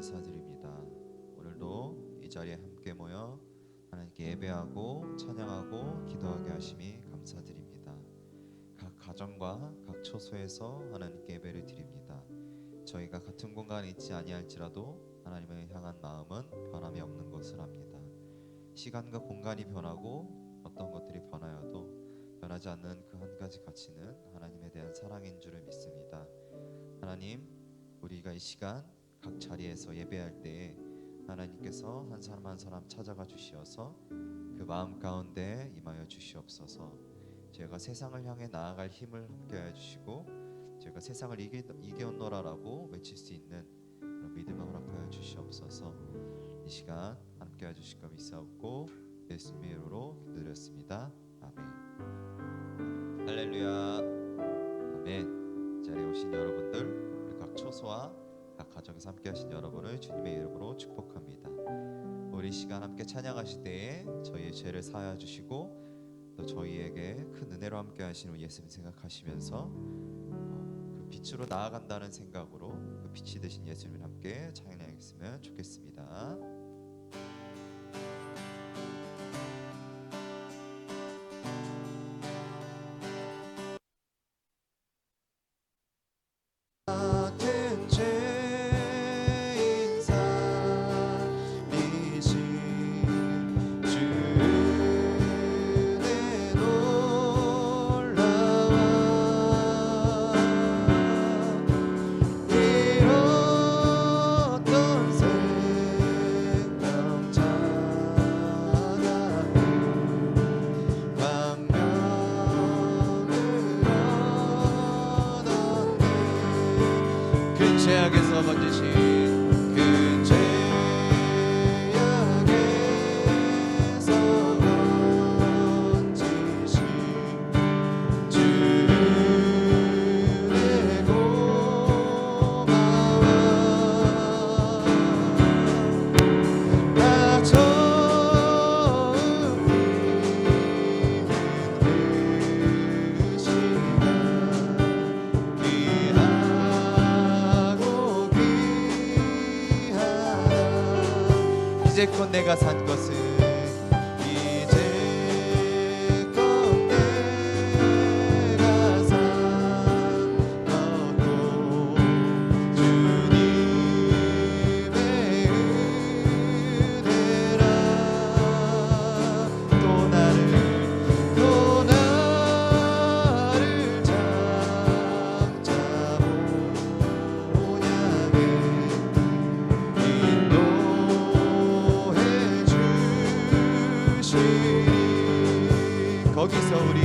감사드립니다. 오늘도 이 자리에 함께 모여 하나님께 예배하고 찬양하고 기도하게 하심이 감사드립니다. 각 가정과 각 처소에서 하나님께 예배를 드립니다. 저희가 같은 공간에 있지 아니할지라도 하나님을 향한 마음은 변함이 없는 것을 압니다. 시간과 공간이 변하고 어떤 것들이 변하여도 변하지 않는 그 한 가지 가치는 하나님에 대한 사랑인 줄을 믿습니다. 하나님, 우리가 이 시간 각 자리에서 예배할 때에 하나님께서 한 사람 한 사람 찾아가 주시어서 그 마음 가운데 임하여 주시옵소서. 저희가 세상을 향해 나아갈 힘을 함께하여 주시고 저희가 세상을 이겨노라라고 외칠 수 있는 그런 믿음을 허락하여 주시옵소서. 이 시간 함께하여 주실 것 믿사옵고 예수님의 이름으로 기도드렸습니다. 아멘. 할렐루야. 아멘. 자리에 오신 여러분들, 우리 각 처소와 각 가정에서 함께 하신 여러분을 주님의 이름으로 축복합니다. 우리 시간 함께 찬양하실 때에 저희의 죄를 사하여 주시고 또 저희에게 큰 은혜로 함께 하시는 예수님 생각하시면서 그 빛으로 나아간다는 생각으로 그 빛이 되신 예수님을 함께 찬양했으면 좋겠습니다. 죄악에서 건지신 그 죄악에서 건지신 주의 고마워. 나 처음 그 시간 이제껏 내가 산 것은 이제껏 내가 산 것도 주님의 은혜라. 또 나를 거기서 우리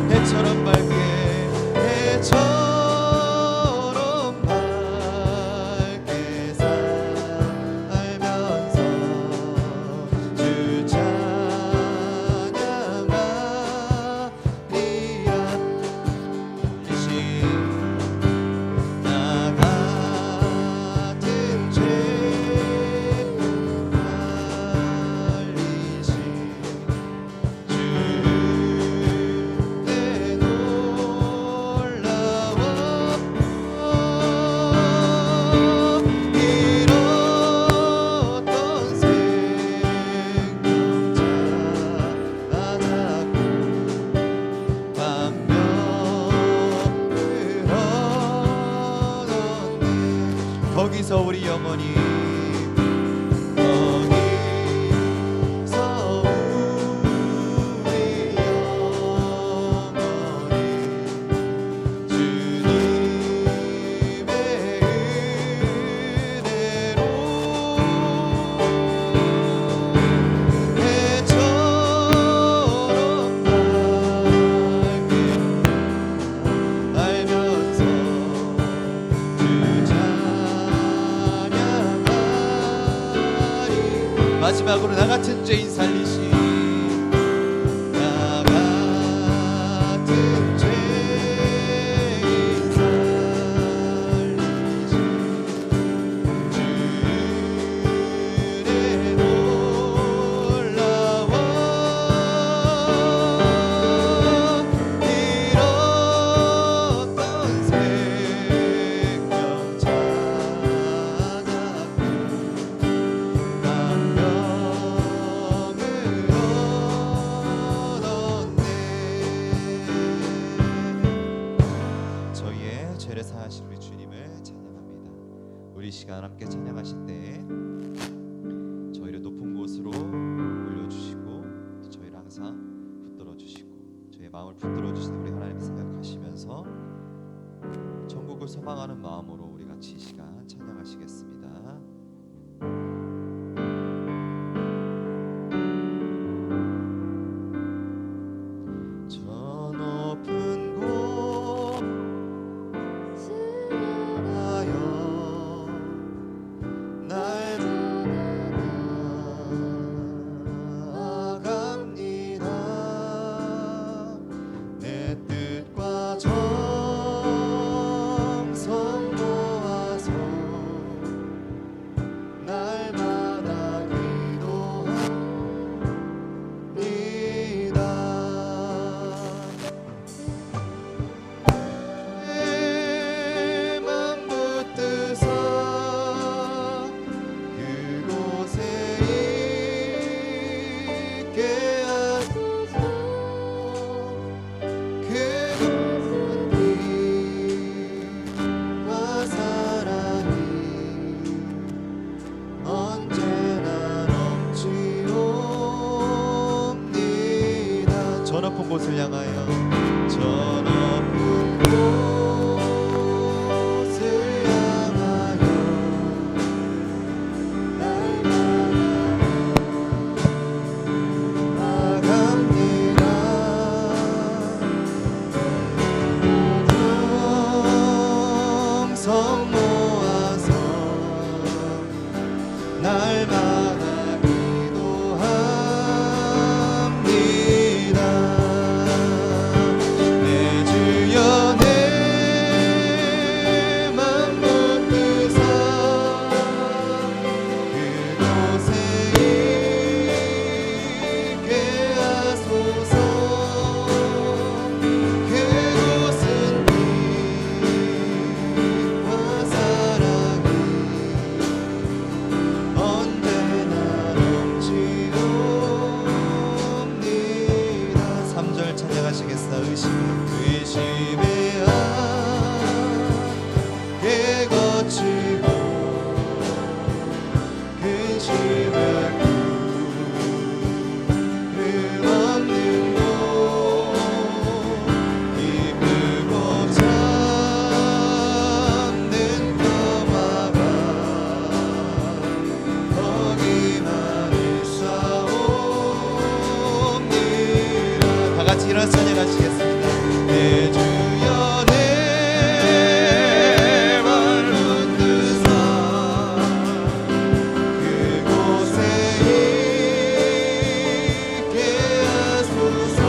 해처럼 밝게 해처럼 밝게 살면서 주 찬양하리라. 이신 나 같은 죄 살리신 주 거기서 우리 영원히 거기서 우리 영원히 주님의 은혜로 해처럼 밝게 알면서 주 찬양하리. 마지막으로 나 같은 죄인 살리신 나 같은 죄인 살리신 마음을 붙들어 주시는 우리 하나님 생각하시면서 천국을 소망하는 마음으로 우리 같이 이 시간 찬양하시겠습니다. 저 높은 곳 하여 날 나아갑니다. 내 뜻과 정성 모아서 날마다 기도합니다. 맘 붙드사 그곳에 있게 하소서. 그곳은 빛과 사랑이 언제나 넘치옵니다. 저 높은 곳을 향하여 저 높은 곳을 향하여 나갑니다. 정성 모아서 날마다 기도합니다. 내 주여 내 맘 붙드사 그곳에 있게 하소서. 그곳은 빛과 사랑이 언제나 넘치옵니다. 3절 찬양하시겠사. 의심의 안개 거치고 근심의 그 없는 곳 기쁘고 참는 평화가 거기만 있사옵니다. 다 같이 일어나서 찬양하시겠습니다. 내 주여 내 말 붙드사 그곳에 있게 하소서.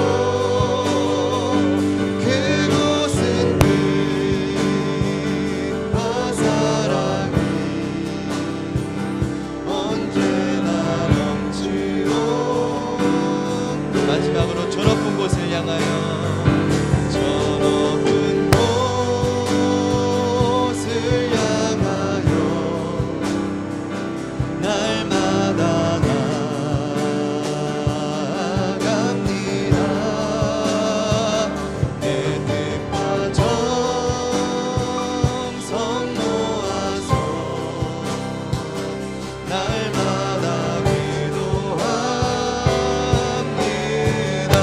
그곳은 빛과 사랑이 언제나 넘치옵니다. 마지막으로 저 높은 곳을 향하여 저 높은 곳을 향하여 날마다 나아갑니다. 내 뜻과 정성 모아서 날마다 기도합니다.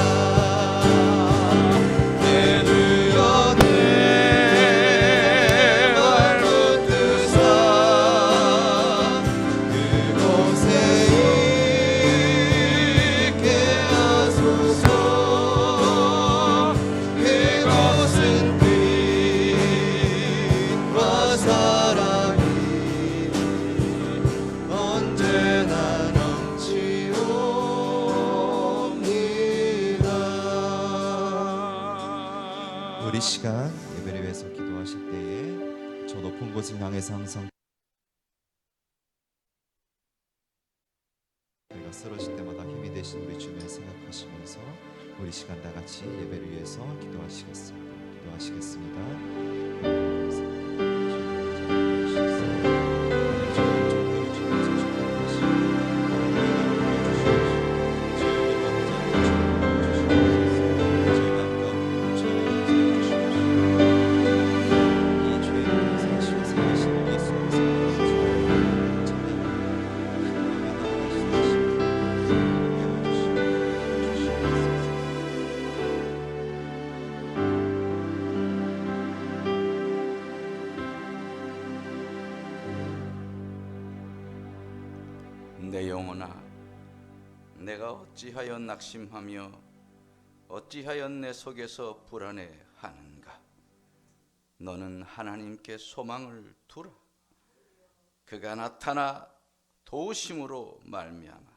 내 주여 내 말 붙드사 그곳에 있게 하소서. 그곳은 빛과 사랑이 언제나 넘치옵니다. 우리 시간 예배를 위해서 기도하실 때에 저 높은 곳을 향해서 항상 내가 쓰러질 때마다 힘이 되신 우리 주님을 생각하시면서 우리 시간 다 같이 예배를 위해서 기도하시겠습니다. 내 영혼아, 내가 어찌하여 낙심하며 어찌하여 내 속에서 불안해하는가? 너는 하나님께 소망을 두라. 그가 나타나 도우심으로 말미암아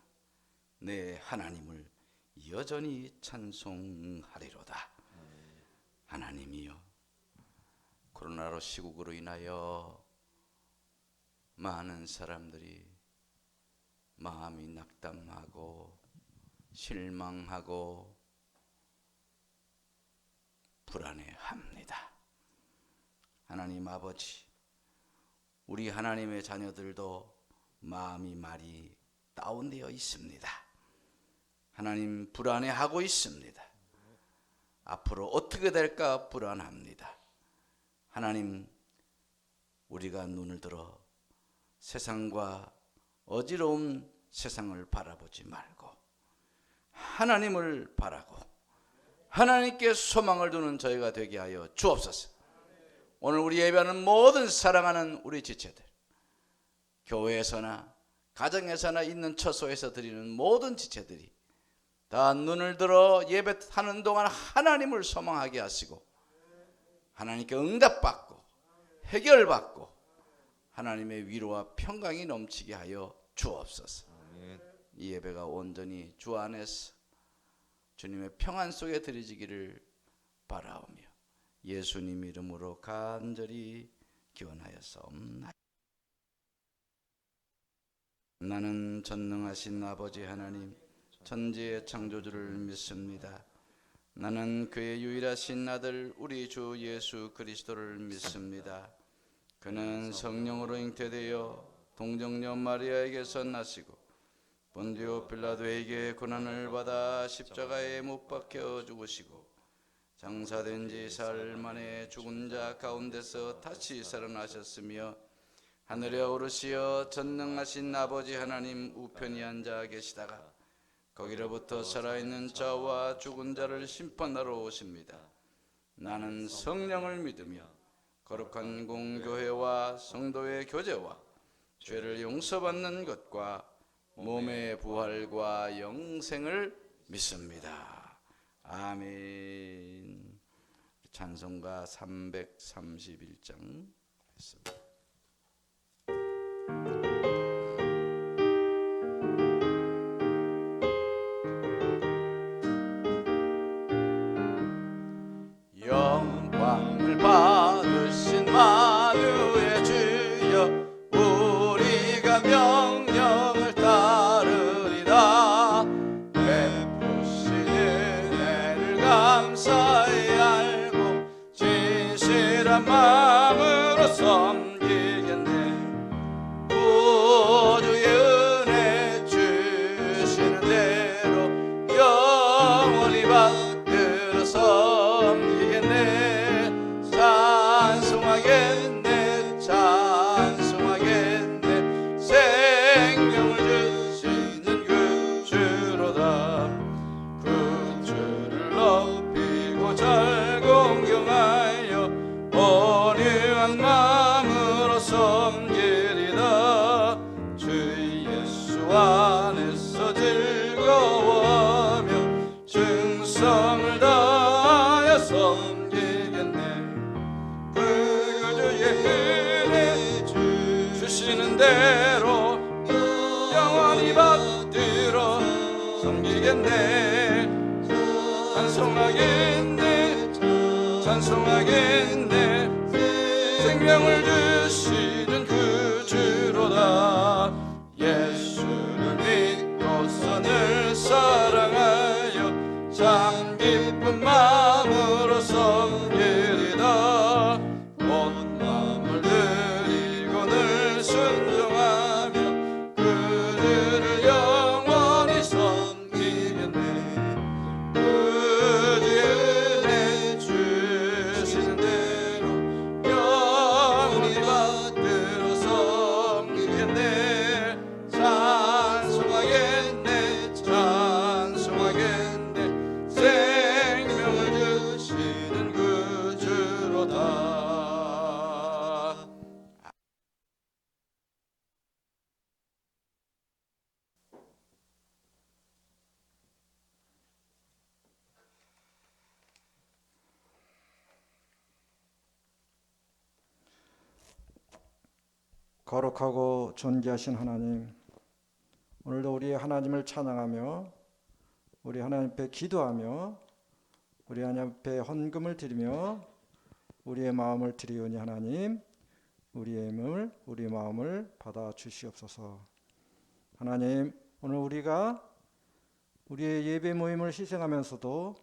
내 하나님을 여전히 찬송하리로다. 하나님이여, 코로나로 시국으로 인하여 많은 사람들이 마음이 낙담하고 실망하고 불안해합니다. 하나님 아버지, 우리 하나님의 자녀들도 마음이 많이 다운되어 있습니다. 하나님, 불안해하고 있습니다. 앞으로 어떻게 될까 불안합니다. 하나님, 우리가 눈을 들어 세상과 어지러운 세상을 바라보지 말고 하나님을 바라고 하나님께 소망을 두는 저희가 되게 하여 주옵소서. 오늘 우리 예배하는 모든 사랑하는 우리 지체들, 교회에서나 가정에서나 있는 처소에서 드리는 모든 지체들이 다 눈을 들어 예배하는 동안 하나님을 소망하게 하시고 하나님께 응답받고 해결받고 하나님의 위로와 평강이 넘치게 하여 주옵소서. 이 예배가 온전히 주 안에서 주님의 평안 속에 드려지기를 바라오며 예수님 이름으로 간절히 기원하였사옵나이다. 나는 전능하신 아버지 하나님, 천지의 창조주를 믿습니다. 나는 그의 유일하신 아들 우리 주 예수 그리스도를 믿습니다. 그는 성령으로 잉태되어 동정녀 마리아에게서 나시고 본디오 빌라도에게 고난을 받아 십자가에 못 박혀 죽으시고 장사된 지 사흘 만에 죽은 자 가운데서 다시 살아나셨으며 하늘에 오르시어 전능하신 아버지 하나님 우편에 앉아 계시다가 거기로부터 살아있는 자와 죽은 자를 심판하러 오십니다. 나는 성령을 믿으며 거룩한 공교회와 성도의 교제와 죄를 용서받는 것과 몸의 부활과 영생을 믿습니다. 아멘. 찬송가 331장 했습니다. 영광을 받으신 만유의 주여, 우리가 명령을 따르리다. 베푸신 은혜를 감사히 알고 진실한 마음으로 섬기겠네. 구주의 은혜 주시는 대로 영원히 받들어 섬기겠네. 찬송하겠네, 찬송하겠네. 생명을 주시는 그 주로다. 그 주를 높이고 잘 공경하여 온유한 마음으로 섬기리다. 주 예수 안에서 즐거워하며 충성을 다하여 섬기겠네. 그 주의 은혜 주시는 대로 영원히 받들어 섬기겠네. 찬송하겠네, 찬송하겠네. 생명을 주시는 그 주로다. 예수를 믿고서 늘 사랑하여 참 기쁜 마음으로 섬기리다. 온 마음을 드리고 늘 순종하며 그들을 영원히 섬기겠네. 그주의 은혜 주시는 대로 영원히 받들어 섬기겠네. 찬송하겠네, 찬송하겠네. 생명을 거룩하고 존귀하신 하나님, 오늘도 우리 하나님을 찬양하며 우리 하나님 앞에 기도하며 우리 하나님 앞에 헌금을 드리며 우리의 마음을 드리오니 하나님, 우리 마음을 받아 주시옵소서. 하나님, 오늘 우리가 우리의 예배 모임을 희생하면서도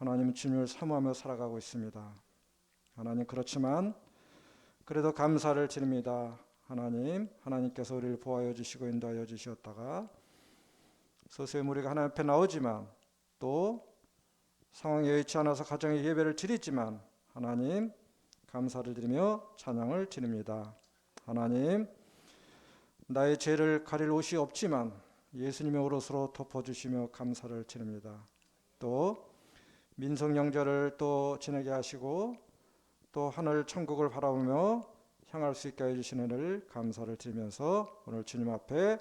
하나님 주님을 사모하며 살아가고 있습니다. 하나님, 그렇지만 그래도 감사를 드립니다. 하나님, 하나님께서 우리를 보호하여 주시고 인도하여 주시었다가 서서히 우리가 하나님 앞에 나오지만 또 상황이 여의치 않아서 가정의 예배를 드리지만 하나님, 감사를 드리며 찬양을 드립니다. 하나님, 나의 죄를 가릴 옷이 없지만 예수님의 옷으로 덮어주시며 감사를 드립니다. 또 민성영절을 또 지내게 하시고 또 하늘 천국을 바라보며 향할 수 있게 해주시는 은혜를 감사를 드리면서 오늘 주님 앞에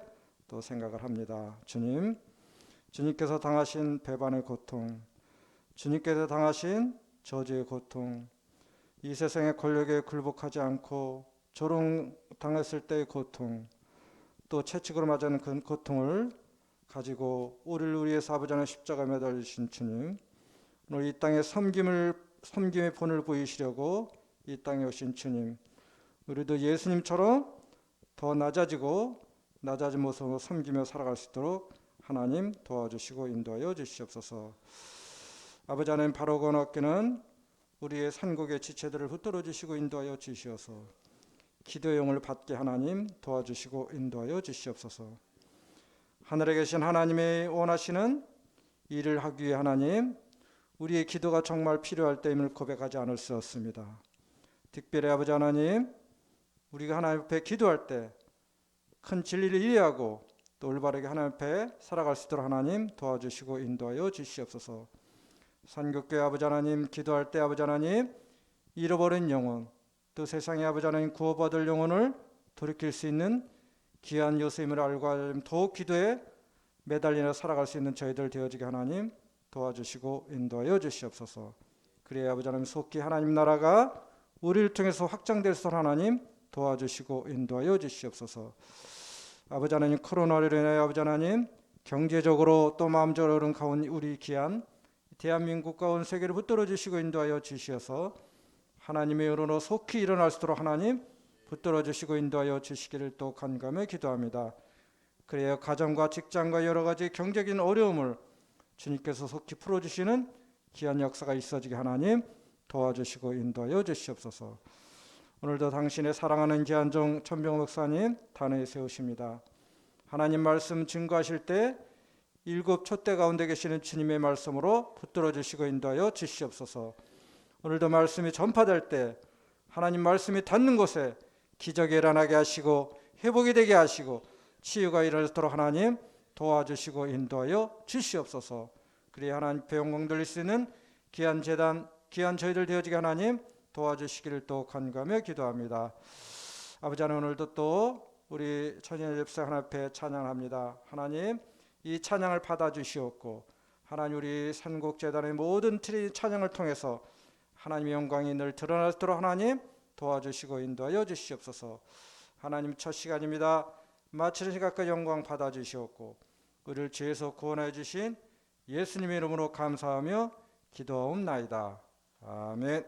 또 생각을 합니다. 주님, 주님께서 당하신 배반의 고통, 주님께서 당하신 저주의 고통, 이 세상의 권력에 굴복하지 않고 조롱당했을 때의 고통, 또 채찍으로 맞은 그 고통을 가지고 우리를 위해서 아버지 하나님 십자가에 매달리신 주님, 오늘 이 땅에 섬김의 본을 보이시려고 이 땅에 오신 주님, 우리도 예수님처럼 더 낮아진 모습으로 섬기며 살아갈 수 있도록 하나님 도와주시고 인도하여 주시옵소서. 아버지 하나님, 바로 건너께는 우리의 산국의 지체들을 붙들어 주시고 인도하여 주시어서 기도의 영을 받게 하나님 도와주시고 인도하여 주시옵소서. 하늘에 계신 하나님의 원하시는 일을 하기 위해 하나님, 우리의 기도가 정말 필요할 때임을 고백하지 않을 수 없습니다. 특별히 아버지 하나님, 우리가 하나님 앞에 기도할 때 큰 진리를 이해하고 또 올바르게 하나님 앞에 살아갈 수 있도록 하나님 도와주시고 인도하여 주시옵소서. 산국교회 아버지 하나님, 기도할 때 아버지 하나님, 잃어버린 영혼, 또 세상의 아버지 하나님 구원받을 영혼을 돌이킬 수 있는 귀한 요소임을 알고 하나님 더욱 기도에 매달리며 살아갈 수 있는 저희들 되어지게 하나님 도와주시고 인도하여 주시옵소서. 그래야 아버지 하나님 속히 하나님 나라가 우리를 통해서 확장될 수 있도록 하나님 도와주시고 인도하여 주시옵소서. 아버지 하나님, 코로나로 인하여 아버지 하나님 경제적으로 또 마음적으로 어려운 가운데 우리 귀한 대한민국과 온 세계를 붙들어 주시고 인도하여 주시어서 하나님의 여론으로 속히 일어날 수 있도록 하나님 붙들어 주시고 인도하여 주시기를 또 간감히 기도합니다. 그래야 가정과 직장과 여러 가지 경제적인 어려움을 주님께서 속히 풀어주시는 귀한 역사가 있어지게 하나님 도와주시고 인도하여 주시옵소서. 오늘도 당신의 사랑하는 귀한 종 천병 목사님 단회에 세우십니다. 하나님 말씀 증거하실 때 일곱 촛대 가운데 계시는 주님의 말씀으로 붙들어 주시고 인도하여 주시옵소서. 오늘도 말씀이 전파될 때 하나님 말씀이 닿는 곳에 기적이 일어나게 하시고 회복이 되게 하시고 치유가 일어나도록 하나님 도와주시고 인도하여 주시옵소서. 그래야 하나님 앞에 영광 돌릴 수 있는 귀한 재단, 귀한 저희들 되어지게 하나님 도와주시기를 또 간구하며 기도합니다. 아버지 하나님, 오늘도 또 우리 천연의 집사 하나님 앞에 찬양합니다. 하나님, 이 찬양을 받아주시옵고 하나님, 우리 산국재단의 모든 트리 찬양을 통해서 하나님의 영광이 늘 드러나도록 하나님 도와주시고 인도하여 주시옵소서. 하나님, 첫 시간입니다. 마치는 시간까지 영광 받아주시옵고 우리를 죄에서 구원해 주신 예수님의 이름으로 감사하며 기도하옵나이다. 아멘.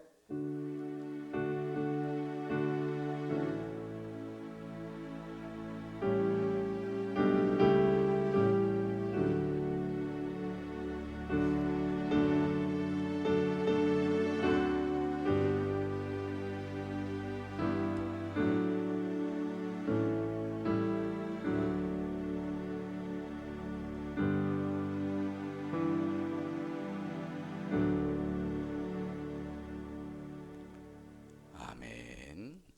아멘.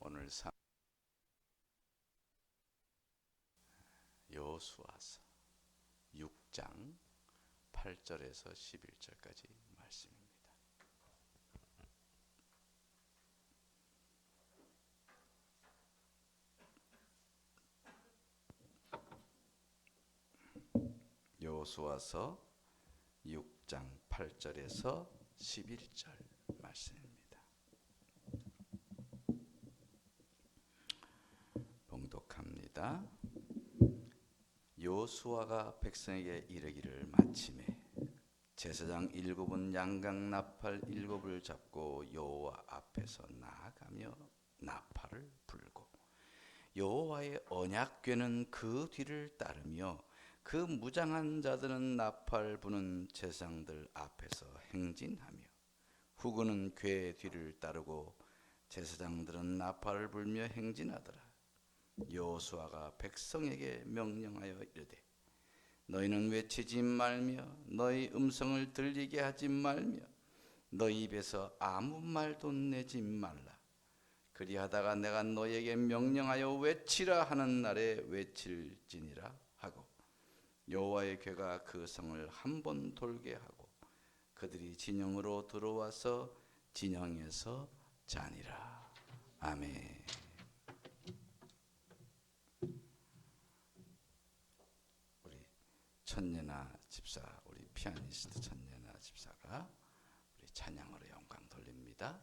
오늘 여호수아서 6장 8절에서 11절까지 말씀입니다. 여호수아서 6장 8절에서 11절 말씀입니다. 읽겠습니다. 여호수아가 백성에게 이르기를 마침에 제사장 7은 양각 나팔 7을 잡고 여호와 앞에서 나아가며 나팔을 불고 여호와의 언약궤는 그 뒤를 따르며 그 무장한 자들은 나팔 부는 제사장들 앞에서 행진하며 후군은 궤 뒤를 따르고 제사장들은 나팔을 불며 행진하더라. 여호수아가 백성에게 명령하여 이르되 너희는 외치지 말며 너희 음성을 들리게 하지 말며 너희 입에서 아무 말도 내지 말라. 그리하다가 내가 너희에게 명령하여 외치라 하는 날에 외칠지니라 하고 여호와의 궤가 그 성을 한 번 돌게 하고 그들이 진영으로 들어와서 진영에서 자니라. 아멘. 우리 천예나 집사, 우리 피아니스트 천예나 집사가 우리 찬양으로 영광 돌립니다.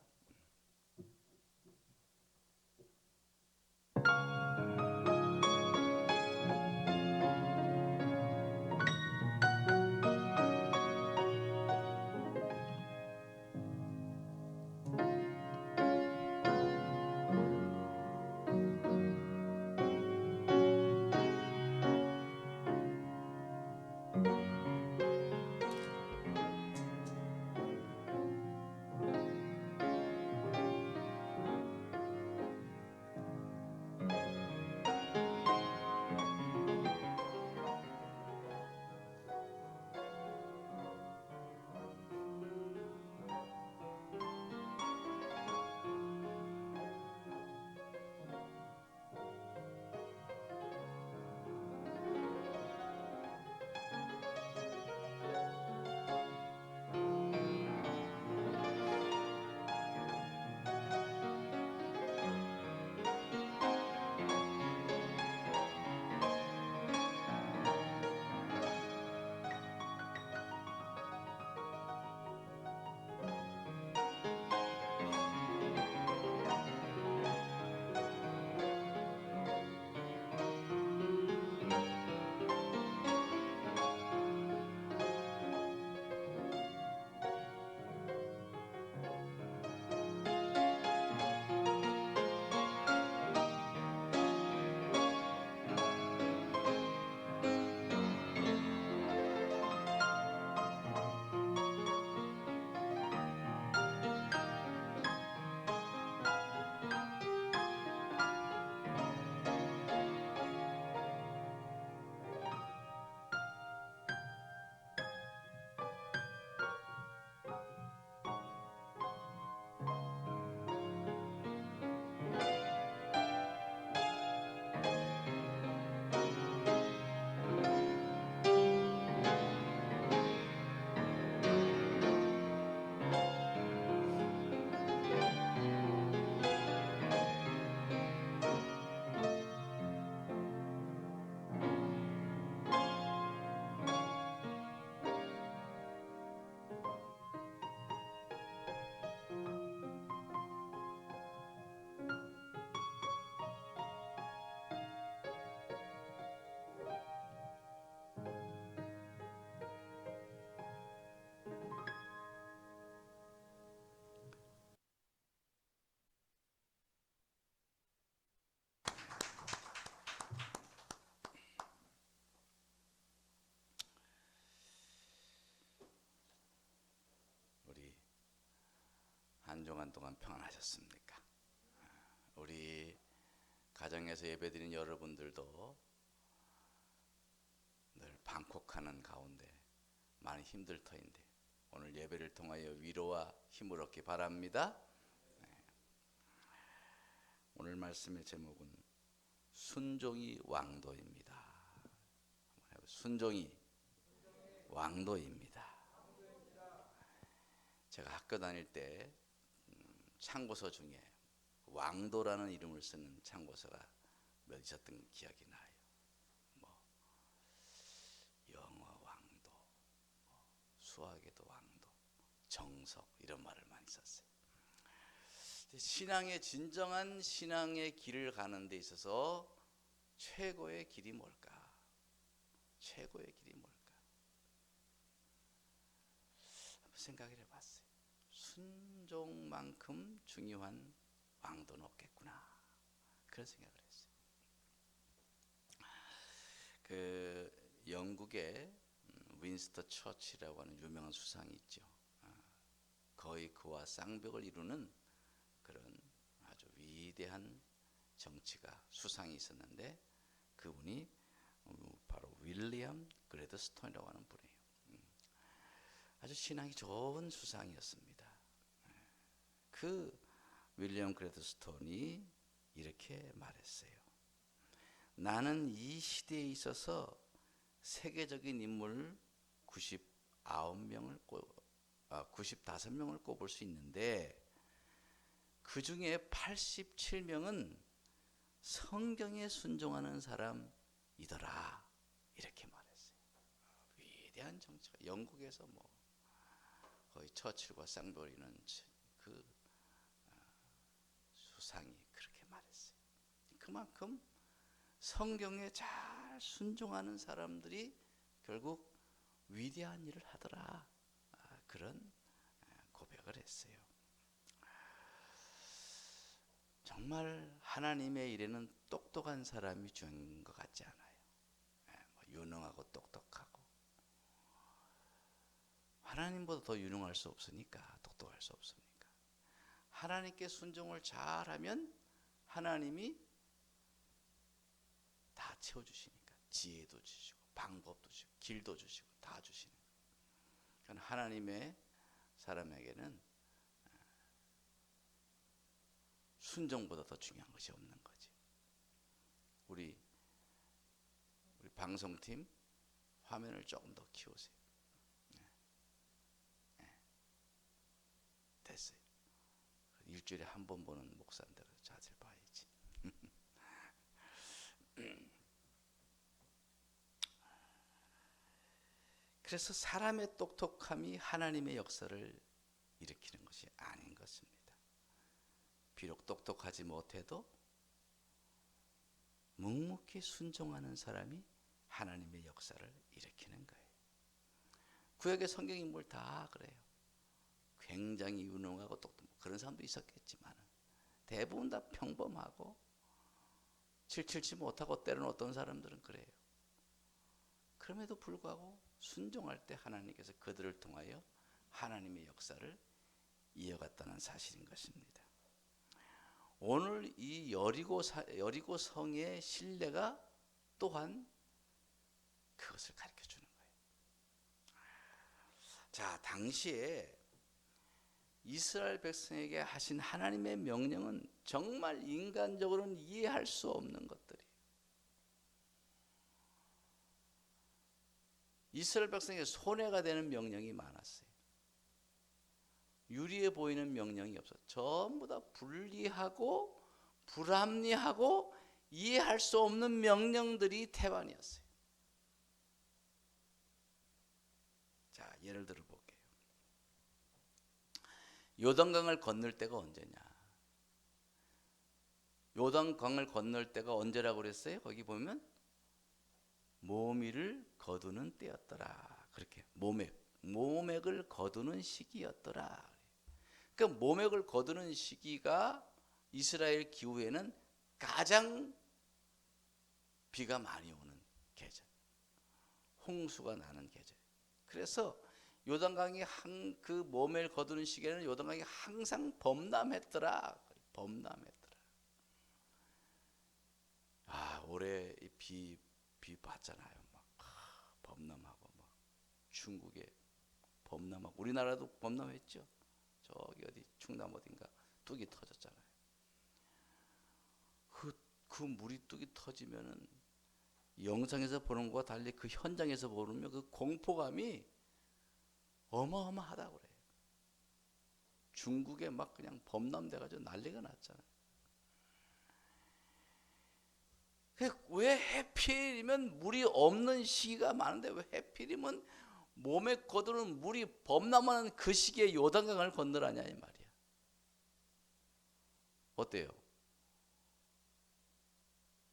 한 주간 동안 평안하셨습니까? 우리 가정에서 예배드린 여러분들도 늘 방콕하는 가운데 많이 힘들 터인데 오늘 예배를 통하여 위로와 힘을 얻기 바랍니다. 오늘 말씀의 제목은 순종이 왕도입니다. 순종이 왕도입니다. 제가 학교 다닐 때 참고서 중에 왕도라는 이름을 쓰는 참고서가 몇 있었던 기억이 나요. 뭐 영어 왕도, 수학에도 왕도, 정석 이런 말을 많이 썼어요. 신앙의 진정한 신앙의 길을 가는 데 있어서 최고의 길이 뭘까? 최고의 길이 뭘까? 한번 생각을 해봤어요. 순종만큼 중요한 왕도는 없겠구나. 그런 생각을 했어요. 그 영국의 윈스터 처치라고 하는 유명한 수상이 있죠. 거의 그와 쌍벽을 이루는 그런 아주 위대한 정치가 수상이 있었는데 그분이 바로 윌리엄 그래드스톤이라고 하는 분이에요. 아주 신앙이 좋은 수상이었습니다. 그 윌리엄 그래드스톤이 이렇게 말했어요. 나는 이 시대에 있어서 세계적인 인물 95명을 꼽을 수 있는데 그 중에 87명은 성경에 순종하는 사람이더라. 이렇게 말했어요. 위대한 정치가 영국에서 뭐 거의 처칠과 쌍벽이는 그 수상이 그렇게 말했어요. 그만큼 성경에 잘 순종하는 사람들이 결국 위대한 일을 하더라. 그런 고백을 했어요. 정말 하나님의 일에는 똑똑한 사람이 중요한 것 같지 않아요. 뭐 유능하고 똑똑하고 하나님보다 더 유능할 수 없으니까, 똑똑할 수 없으니까 하나님께 순종을 잘하면 하나님이 다 채워주시니까 지혜도 주시고 방법도 주시고 길도 주시고 다 주시는 거예요. 그러니까 하나님의 사람에게는 순종보다 더 중요한 것이 없는 거지. 우리 방송팀 화면을 조금 더 키우세요. 됐어요. 일주일에 한 번 보는 목사인데 자세히 봐야지. 그래서 사람의 똑똑함이 하나님의 역사를 일으키는 것이 아닌 것입니다. 비록 똑똑하지 못해도 묵묵히 순종하는 사람이 하나님의 역사를 일으키는 거예요. 구약의 성경 인물 다 그래요. 굉장히 유능하고 똑똑 그런 사람도 있었겠지만 대부분 다 평범하고 칠칠치 못하고 때로는 어떤 사람들은 그래요. 그럼에도 불구하고 순종할 때 하나님께서 그들을 통하여 하나님의 역사를 이어갔다는 사실인 것입니다. 오늘 이 여리고 성의 신뢰가 또한 그것을 가르쳐 주는 거예요. 자, 당시에 이스라엘 백성에게 하신 하나님의 명령은 정말 인간적으로는 이해할 수 없는 것들이에요. 이스라엘 백성에게 손해가 되는 명령이 많았어요. 유리해 보이는 명령이 없어요. 전부 다 불리하고 불합리하고 이해할 수 없는 명령들이 태반이었어요. 자, 예를 들어 볼게요. 요단강을 건널 때가 언제냐? 요단강을 건널 때가 언제라고 그랬어요? 거기 보면 모미를 거두는 때였더라. 그렇게 모맥을 거두는 시기였더라. 그러니까 모맥을 거두는 시기가 이스라엘 기후에는 가장 비가 많이 오는 계절, 홍수가 나는 계절. 그래서 요단강이 그 모맥을 거두는 시기에는 요단강이 항상 범람했더라. 범람했더라. 아, 올해 비 봤잖아요. 막 범람하고 막 중국에 범람하고 우리나라도 범람했죠. 저기 어디 충남 어딘가 뚝이 터졌잖아요. 그 물이 뚝이 터지면은 영상에서 보는 것과 달리 그 현장에서 보면 그 공포감이 어마어마하다고 그래요. 중국에 막 그냥 범람돼가지고 난리가 났잖아요. 왜 해필이면 물이 없는 시기가 많은데 왜 해필이면 몸에 거두는 물이 범람하는 그 시기에 요단강을 건너라냐 이 말이야. 어때요?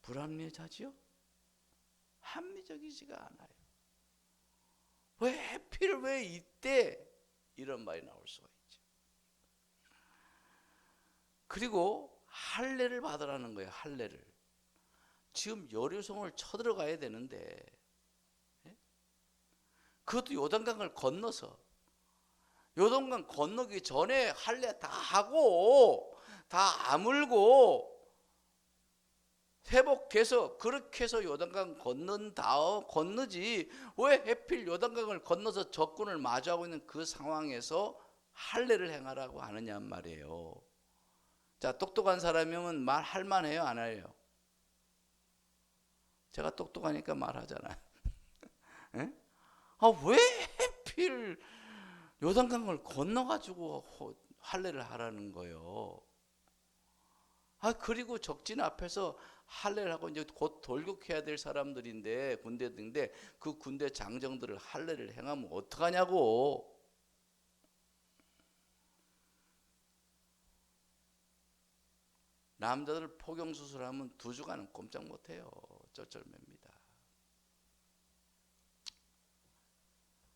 불합리하지요? 합리적이지가 않아요. 왜 이때 이런 말이 나올 수가 있죠. 그리고 할례를 받으라는 거예요. 할례를. 지금 여리고성을 쳐들어가야 되는데, 예? 그것도 요단강을 건너서, 요단강 건너기 전에 할례 다 하고 다 아물고 회복해서 그렇게 해서 요단강 건너지, 왜 하필 요단강을 건너서 적군을 마주하고 있는 그 상황에서 할례를 행하라고 하느냐 말이에요. 자, 똑똑한 사람이면 말할 만해요, 안 해요? 제가 똑똑하니까 말하잖아요. 예? 왜 하필 요단강을 건너가지고 할례를 하라는 거예요? 그리고 적진 앞에서 할례를 하고 이제 곧 돌격해야 될 사람들인데, 군대들인데, 그 군대 장정들을 할례를 행하면 어떡하냐고. 남자들 포경 수술하면 2주간은 꼼짝 못해요. 쩔쩔맵니다.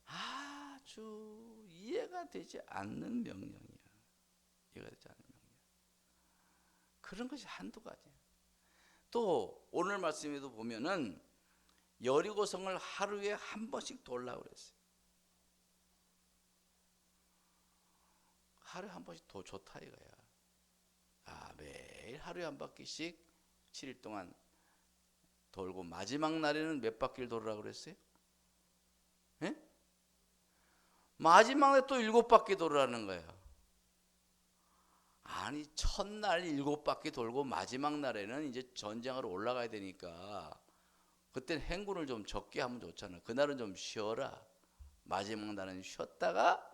아주 이해가 되지 않는 명령이야. 이해가 되지 않는 명령. 그런 것이 한두 가지야. 또 오늘 말씀에도 보면은 여리고성을 하루에 한 번씩 돌라고 그랬어요. 하루에 한 번씩 더 좋다 이거야. 매일 하루에 한 바퀴씩 7일 동안 돌고 마지막 날에는 몇 바퀴를 돌으라고 그랬어요? 예? 마지막 날에 또 7바퀴 돌으라는 거예요. 아니, 첫날 7바퀴 돌고 마지막 날에는 이제 전쟁하러 올라가야 되니까 그땐 행군을 좀 적게 하면 좋잖아. 그날은 좀 쉬어라. 마지막 날은 쉬었다가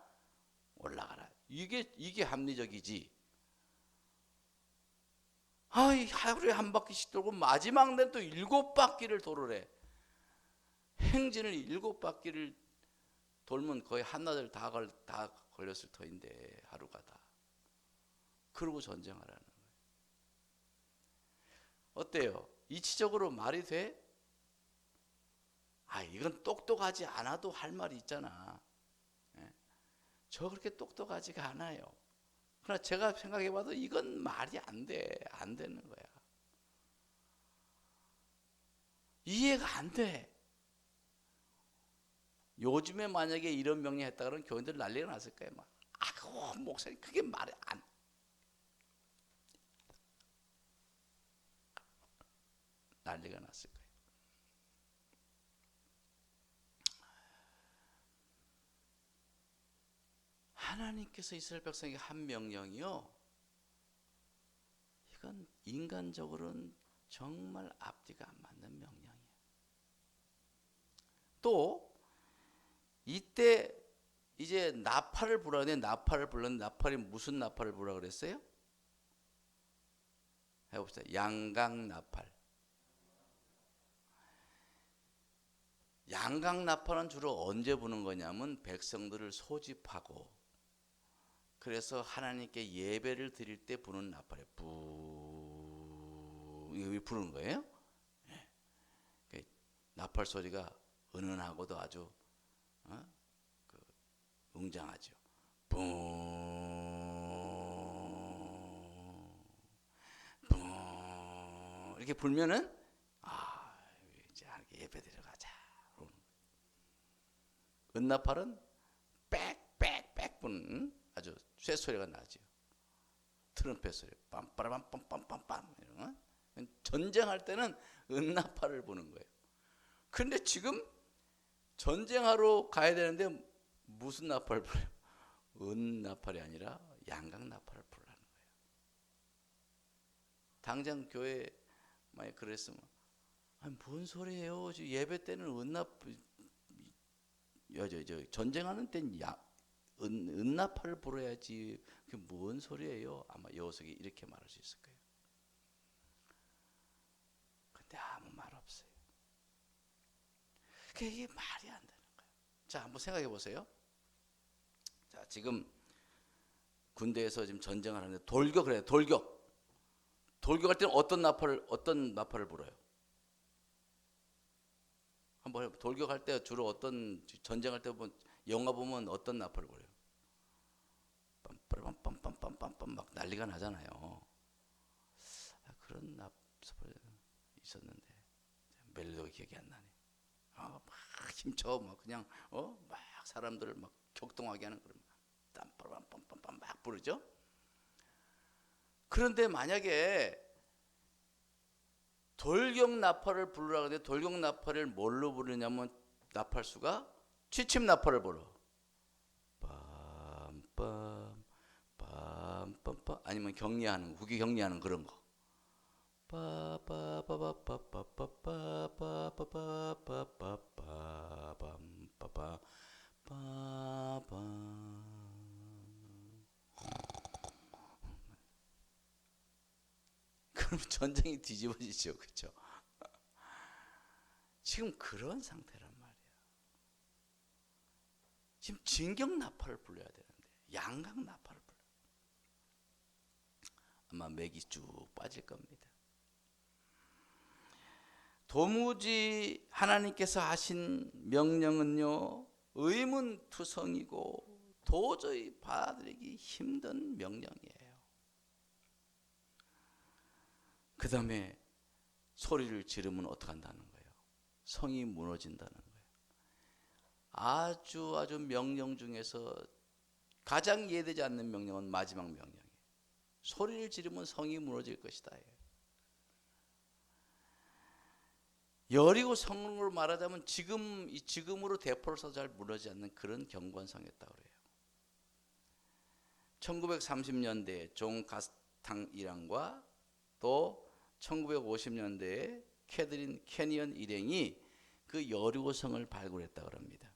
올라가라. 이게 합리적이지. 하루에 한 바퀴씩 돌고 마지막 날은 또 7바퀴를 돌으래. 행진을 7바퀴를 돌면 거의 한나절 다 걸렸을 터인데, 하루가 다. 그러고 전쟁하라는 거예요. 어때요? 이치적으로 말이 돼? 이건 똑똑하지 않아도 할 말이 있잖아. 예? 저 그렇게 똑똑하지가 않아요. 그러나 제가 생각해봐도 이건 말이 안 되는 거야. 이해가 안 돼. 요즘에 만약에 이런 명령 했다 그러면 교인들 난리가 났을 거예요. 목사님 그게 말이 안. 난리가 났을 거예요. 하나님께서 이스라엘 백성에게 한 명령이요, 이건 인간적으로는 정말 앞뒤가 안 맞는 명령이에요. 또 이때 이제 나팔을 부르라 그랬는데, 나팔을 불렀는데 나팔이 무슨 나팔을 부르라 그랬어요? 해봅시다. 양각 나팔. 양각 나팔은 주로 언제 부는 거냐면 백성들을 소집하고, 그래서 하나님께 예배를 드릴 때 부는 나팔에 이거 부르는 거예요. 네. 나팔 소리가 은은하고도 아주 웅장하죠. 뿡 이렇게 불면은 이제 예배 드리러 가자. 은나팔은 빽빽빽 부는 아주 쇠소리가 나죠. 트럼펫 소리 빰빠라빰빰빰빰빰 이런 거. 전쟁할 때는 은나팔을 부는 거예요. 근데 지금 전쟁하러 가야 되는데 무슨 나팔을 불어요? 은나팔이 아니라 양각 나팔을 부르라는 거예요. 당장 교회 만약 그랬으면 뭔 소리예요? 예배 때는 은나팔, 전쟁하는 때는 은나팔을 불어야지. 그게 뭔 소리예요? 아마 여호석이 이렇게 말할 수 있을 거예요. 근데 아무 말 없어요. 이게 말이 안 되는 거예요. 자, 한번 생각해 보세요. 자, 지금 군대에서 지금 전쟁을 하는데 돌격을 해요. 돌격할 때는 어떤 나팔을 불어요? 한번 돌격할 때 주로 어떤 전쟁할 때 보면 영화 보면 어떤 나팔을 불어요? 빰빰빰빰빰빰빰 막 난리가 나잖아요. 그런 나팔 있었는데 멜로디가 기억이 안 나네. 막 힘줘 막 그냥 막 사람들을 막 격동하게 하는 그런 빰빰빰빰빰 막 부르죠. 그런데 만약에 돌격 나팔을 부르라 그러는데 돌격 나팔을 뭘로 부르냐면 나팔수가 취침 나팔을 불어. 빰빰 빰빰빰 아니면 격리하는 국기 격리하는 그런 거. 빠빠빠빠빠빠빠빠빠빠빠빠빰빠빠 그럼 전쟁이 뒤집어지죠, 그렇죠? 지금 그런 상태란 말이야. 지금 진격 나팔을 불러야 되는데 양각 나팔을 불러. 아마 맥이 쭉 빠질 겁니다. 도무지 하나님께서 하신 명령은요 의문투성이고 도저히 받아들이기 힘든 명령이에요. 그 다음에 소리를 지르면 어떻게 한다는 거예요? 성이 무너진다는 거예요. 아주 명령 중에서 가장 이해되지 않는 명령은 마지막 명령이에요. 소리를 지르면 성이 무너질 것이다. 여리고 성으로 말하자면 지금으로 대포를 쏴도 잘 무너지지 않는 그런 경관성이었다고 그래요. 1930년대에 존 가스탕 일행과 또 1950년대에 캐드린 캐니언 일행이 그 여리고성을 발굴했다고 합니다.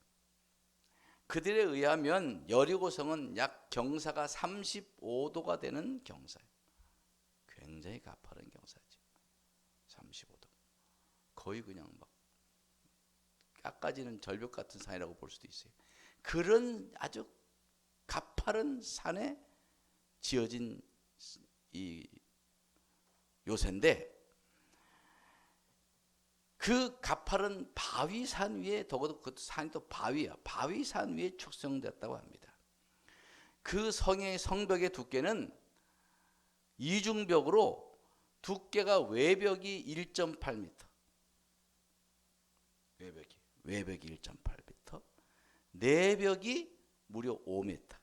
그들에 의하면 여리고성은 약 경사가 35도가 되는 경사예요. 굉장히 가파른 경사죠. 35도. 거의 그냥 막 깎아지는 절벽 같은 산이라고 볼 수도 있어요. 그런 아주 가파른 산에 지어진 이 요새인데 그 가파른 바위산 위에 더구나 그 산이 또 바위야. 바위산 위에 축성됐다고 합니다. 그 성의 성벽의 두께는 이중벽으로 두께가 외벽이 1.8m. 외벽이 1.8m. 내벽이 무려 5m.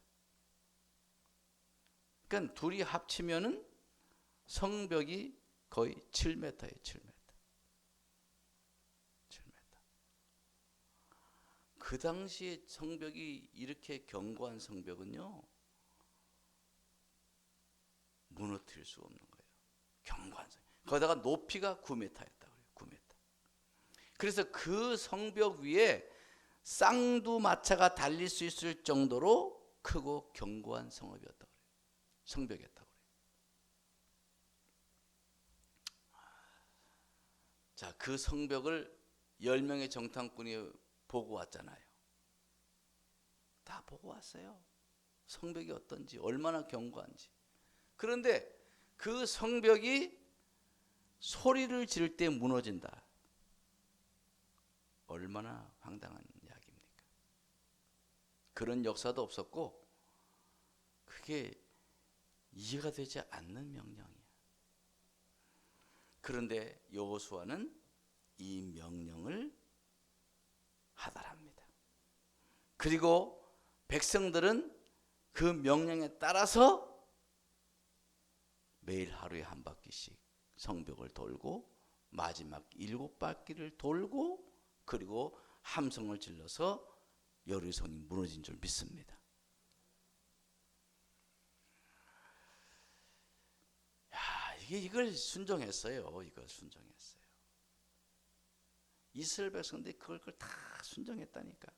그러니까 둘이 합치면은 성벽이 거의 7m예요. 7m. 그 당시에 성벽이 이렇게 견고한 성벽은요 무너뜨릴 수 없는 거예요. 견고한 성벽. 거기다가 높이가 9m였다고 그래요. 9m. 그래서 그 성벽 위에 쌍두마차가 달릴 수 있을 정도로 크고 견고한 성읍이었다고 그래요. 성벽이었다고 그래요. 자, 그 성벽을 10명의 정탐꾼이 보고 왔잖아요. 다 보고 왔어요. 성벽이 어떤지, 얼마나 견고한지. 그런데 그 성벽이 소리를 지를 때 무너진다. 얼마나 황당한 이야기입니까? 그런 역사도 없었고 그게 이해가 되지 않는 명령이야. 그런데 여호수아는 이 명령을 하달합니다. 그리고 백성들은 그 명령에 따라서 매일 하루에 한 바퀴씩 성벽을 돌고 마지막 7바퀴를 돌고 그리고 함성을 질러서 여리고성이 무너진 줄 믿습니다. 이걸 순종했어요. 이걸 순종했어요. 이스라엘 백성들이 그걸 다 순종했다니까.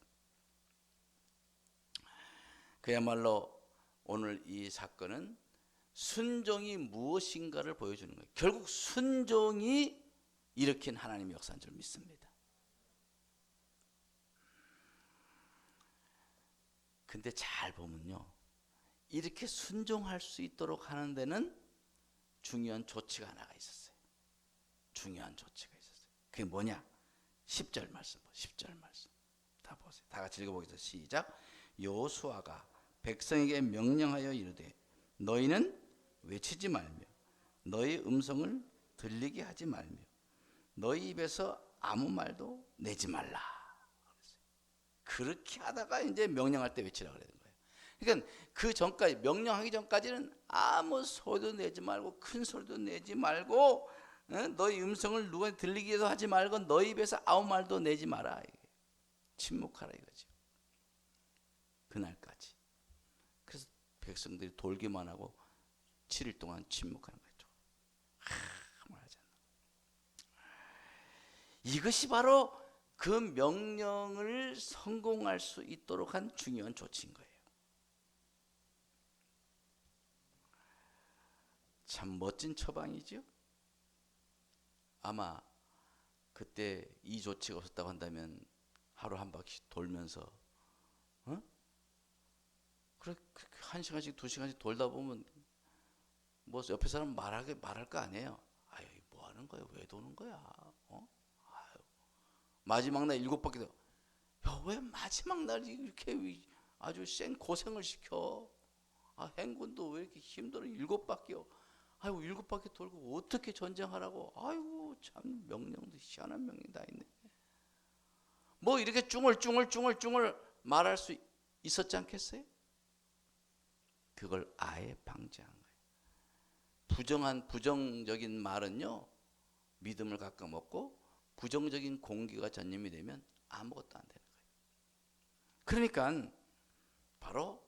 그야말로 오늘 이 사건은 순종이 무엇인가를 보여주는 거예요. 결국 순종이 일으킨 하나님의 역사인 줄 믿습니다. 근데 잘 보면요, 이렇게 순종할 수 있도록 하는 데는 중요한 조치가 하나가 있었어요. 중요한 조치가 있었어요. 그게 뭐냐? 10절 말씀, 10절 말씀 다 보세요. 다 같이 읽어보겠습니다. 시작. 여호수아가 백성에게 명령하여 이르되 너희는 외치지 말며 너희 음성을 들리게 하지 말며 너희 입에서 아무 말도 내지 말라. 그렇게 하다가 이제 명령할 때 외치라 그러는 거예요. 그러니까 그 전까지, 명령하기 전까지는 아무 소리도 내지 말고 큰 소리도 내지 말고 너희 음성을 누가 들리게도 하지 말고 너희 입에서 아무 말도 내지 마라. 침묵하라 이거죠. 그날까지. 그래서 백성들이 돌기만 하고 7일 동안 침묵하는 거죠. 아무 말 하지 않는 거예요. 이것이 바로 그 명령을 성공할 수 있도록 한 중요한 조치인 거예요. 참 멋진 처방이죠. 아마 그때 이 조치가 없었다고 한다면 하루 한 바퀴 돌면서 그래 1시간씩 2시간씩 돌다 보면 뭐 옆에 사람 말할 거 아니에요. 아유 뭐 하는 거야? 왜 도는 거야? 아유. 마지막 날 7바퀴 왜 마지막 날 이렇게 아주 생 고생을 시켜? 행군도 왜 이렇게 힘들어? 7바퀴요. 아이고 7바퀴 돌고 어떻게 전쟁하라고? 아이고 참 명령도 희한한 명령이 다 있네. 뭐 이렇게 쭝얼 말할 수 있었지 않겠어요? 그걸 아예 방지한 거예요. 부정적인 말은요 믿음을 깎아먹고 부정적인 공기가 전염이 되면 아무것도 안 되는 거예요. 그러니까 바로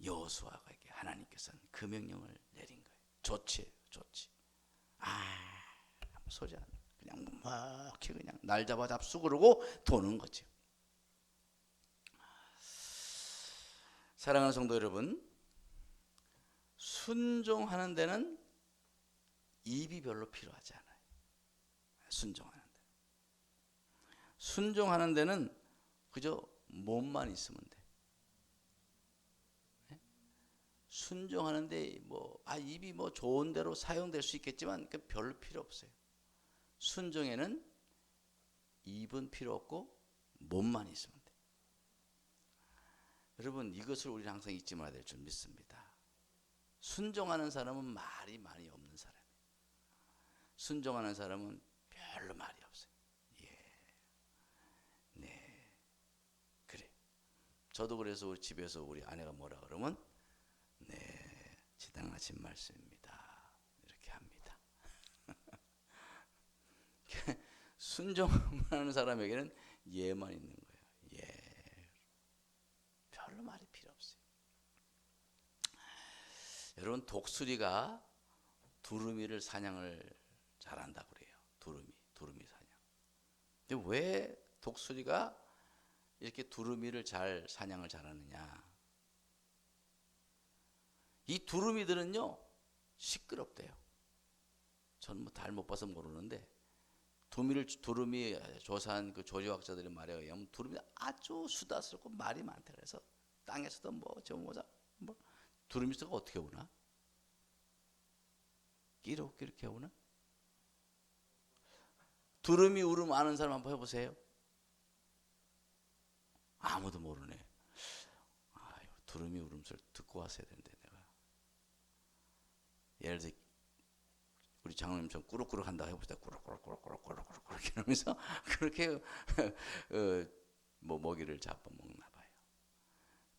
여호수아에게 하나님께서는 그 명령을 내린 거예요. 조치예요, 조치. 아무 소리 안 해요. 그냥 묵묵히 그냥 날 잡아 잡수 그러고 도는 거죠. 사랑하는 성도 여러분, 순종하는 데는 입이 별로 필요하지 않아요. 순종하는 데는 그저 몸만 있으면 돼. 순종하는데 입이 좋은 대로 사용될 수 있겠지만 그 별로 필요 없어요. 순종에는 입은 필요 없고 몸만 있으면 돼. 여러분 이것을 우리는 항상 잊지 말아야 될 줄 믿습니다. 순종하는 사람은 말이 많이 없는 사람이에요. 순종하는 사람은 별로 말이 없어요. 네, 그래. 저도 그래서 우리 집에서 우리 아내가 뭐라 그러면 네, 지당하신 말씀입니다. 이렇게 합니다. 순종하는 사람에게는 예만 있는 거예요. 예. 별로 말이 필요 없어요. 여러분 독수리가 두루미를 사냥을 잘한다고 그래요. 두루미 사냥. 근데 왜 독수리가 이렇게 두루미를 사냥을 잘하느냐? 이 두루미들은요 시끄럽대요. 저는 잘 못 봐서 모르는데 두루미 조사한 그 조류학자들의 말에 의하면 두루미가 아주 수다스럽고 말이 많대. 그래서 땅에서도 두루미 소리가 어떻게 오나? 이렇게 오나? 두루미 울음 아는 사람 한번 해보세요. 아무도 모르네. 두루미 울음소리 듣고 왔어야 되는데 내가. 예를 들어 우리 장로님처럼 꾸룩꾸룩 한다 해봅시다. 꾸룩꾸룩 이러면서 그렇게 먹이를 잡아먹나 봐요.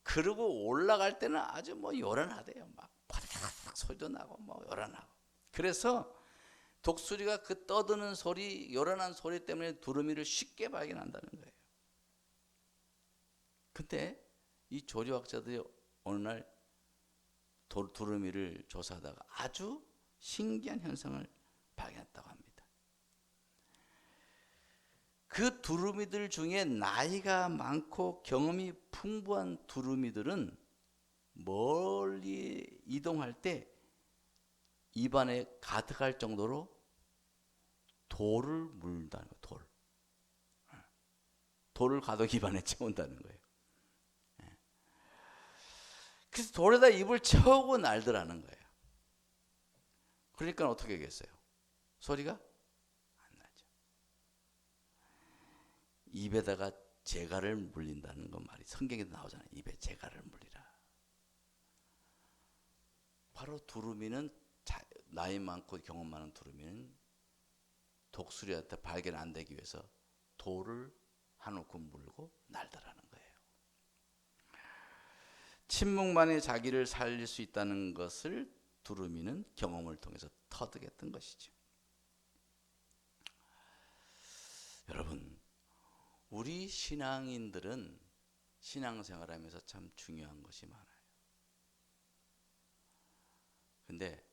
그리고 올라갈 때는 아주 요란하대요. 막 파닥파닥 소리도 나고 요란하고. 그래서 독수리가 그 떠드는 소리, 요란한 소리 때문에 두루미를 쉽게 발견한다는 거예요. 근데 이 조류학자들이 어느 날 두루미를 조사하다가 아주 신기한 현상을 발견했다고 합니다. 그 두루미들 중에 나이가 많고 경험이 풍부한 두루미들은 멀리 이동할 때 입안에 가득할 정도로 돌을 물다는 거예요. 돌을 가득 입안에 채운다는 거예요. 그래서 돌에다 입을 채우고 날더라는 거예요. 그러니까 어떻게 하겠어요? 소리가 안 나죠. 입에다가 재갈을 물린다는 건 말이 성경에도 나오잖아요. 입에 재갈을 물리라. 바로 두루미는 나이 많고 경험 많은 두루미는 독수리한테 발견 안 되기 위해서 돌을 한 움큼 물고 날더라는 거예요. 침묵만이 자기를 살릴 수 있다는 것을 두루미는 경험을 통해서 터득했던 것이죠. 여러분, 우리 신앙인들은 신앙생활하면서 참 중요한 것이 많아요. 근데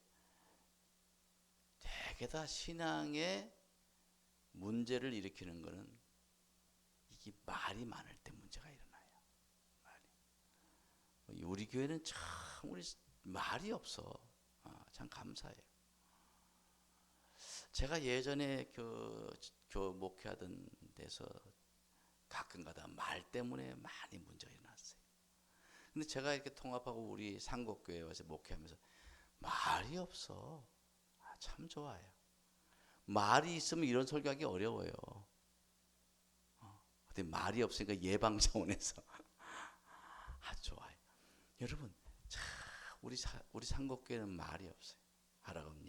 대개 다 신앙에 문제를 일으키는 것은 이게 말이 많을 때 문제가 일어나요. 말이. 우리 교회는 참 우리 말이 없어. 참 감사해요. 제가 예전에 교 목회하던 데서 가끔가다 말 때문에 많이 문제가 일어났어요. 근데 제가 이렇게 통합하고 우리 상곡교회 와서 목회하면서 말이 없어. 참 좋아요. 말이 있으면 이런 설교하기 어려워요. 근데 말이 없으니까 예방 차원에서 아주 좋아요. 여러분, 참 우리 상곡교회는 말이 없어요. 하라고 하면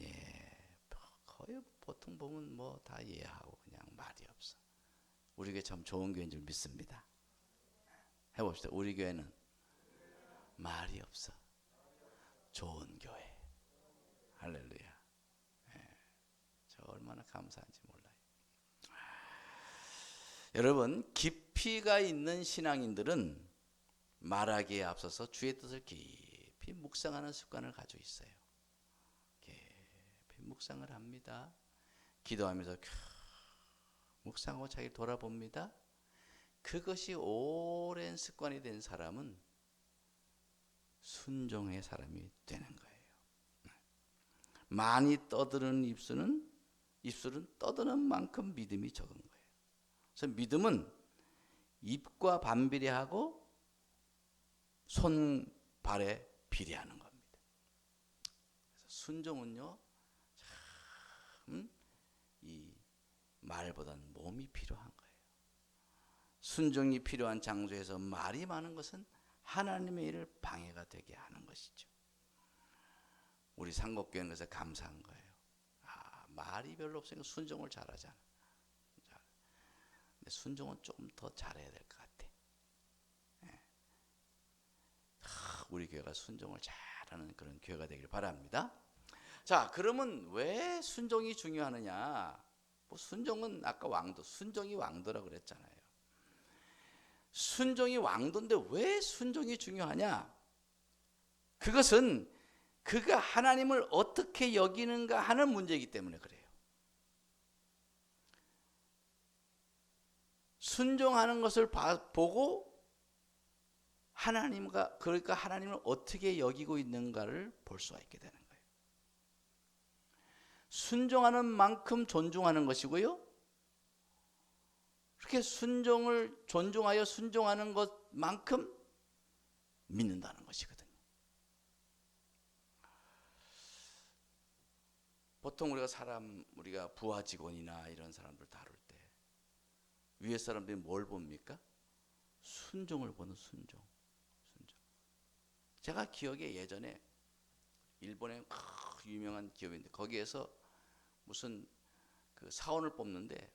거의 보통 보면 뭐 다 이해하고 그냥 말이 없어. 우리 교회 참 좋은 교회인 줄 믿습니다. 해봅시다. 우리 교회는 말이 없어. 좋은 교회. 할렐루야. 저 얼마나 감사한지 몰라요. 여러분, 깊이가 있는 신앙인들은 말하기에 앞서서 주의 뜻을 깊이 묵상하는 습관을 가지고 있어요. 깊이 묵상을 합니다. 기도하면서 묵상하고 자기를 돌아봅니다. 그것이 오랜 습관이 된 사람은 순종의 사람이 되는 거예요. 많이 떠드는 입술은 떠드는 만큼 믿음이 적은 거예요. 그래서 믿음은 입과 반비례하고 손발에 비례하는 겁니다. 그래서 순종은요, 참 이 말보다는 몸이 필요한 거예요. 순종이 필요한 장소에서 말이 많은 것은 하나님의 일을 방해가 되게 하는 것이죠. 우리 상곡교회는 그래서 감사한 거예요. 말이 별로 없으니까 순종을 잘하잖아. 근데 순종은 조금 더 잘해야 될 것 같아. 우리 교회가 순종을 잘하는 그런 교회가 되길 바랍니다. 자, 그러면 왜 순종이 중요하느냐? 뭐 순종은 아까 순종이 왕도라고 그랬잖아요. 순종이 왕도인데 왜 순종이 중요하냐? 그것은 그가 하나님을 어떻게 여기는가 하는 문제이기 때문에 그래요. 순종하는 것을 보고 그러니까 하나님을 어떻게 여기고 있는가를 볼 수가 있게 되는 거예요. 순종하는 만큼 존중하는 것이고요. 그렇게 순종을 존중하여 순종하는 것만큼 믿는다는 것이거든요. 보통 우리가 부하 직원이나 이런 사람들 다룰 때 위에 사람들이 뭘 봅니까? 순종을 보는 순종. 제가 기억에 예전에 일본의 유명한 기업인데 거기에서 무슨 그 사원을 뽑는데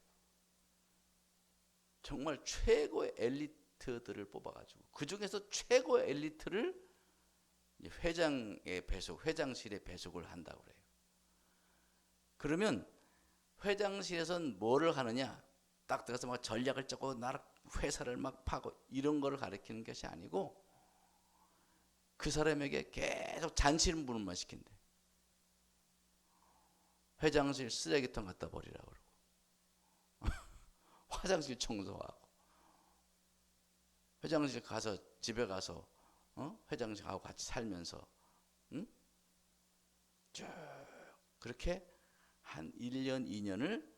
정말 최고의 엘리트들을 뽑아가지고 그 중에서 최고의 엘리트를 회장실에 배속을 한다고 그래요. 그러면 회장실에서는 뭐를 하느냐? 딱 들어가서 막 전략을 짜고 회사를 막 파고 이런 거를 가르치는 것이 아니고 그 사람에게 계속 잔실물만 시킨대. 회장실 쓰레기통 갖다 버리라고 그러고 화장실 청소하고 회장실 가서 집에 가서 회장실하고 같이 살면서 쭉 그렇게 한 1년, 2년을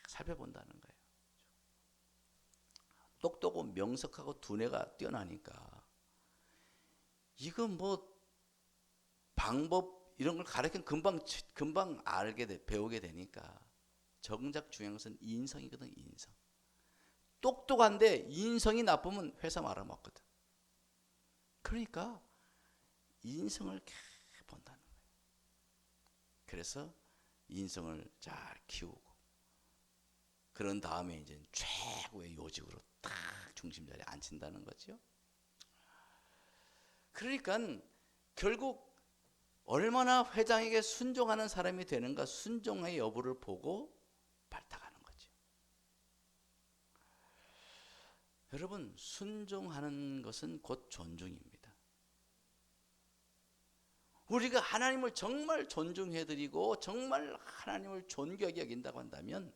살펴본다는 거예요. 똑똑하고 명석하고 두뇌가 뛰어나니까 이건 뭐 방법 이런 걸 가르치면 금방 배우게 되니까 정작 중요한 것은 인성이거든. 인성. 똑똑한데 인성이 나쁘면 회사 말아먹거든. 그러니까 인성을 계속 본다는 거예요. 그래서 인성을 잘 키우고 그런 다음에 이제 최고의 요직으로 딱 중심 자리에 앉힌다는 거죠. 그러니까 결국 얼마나 회장에게 순종하는 사람이 되는가, 순종의 여부를 보고 발탁하는 거죠. 여러분, 순종하는 것은 곧 존중입니다. 우리가 하나님을 정말 존중해드리고 정말 하나님을 존귀하게 여긴다고 한다면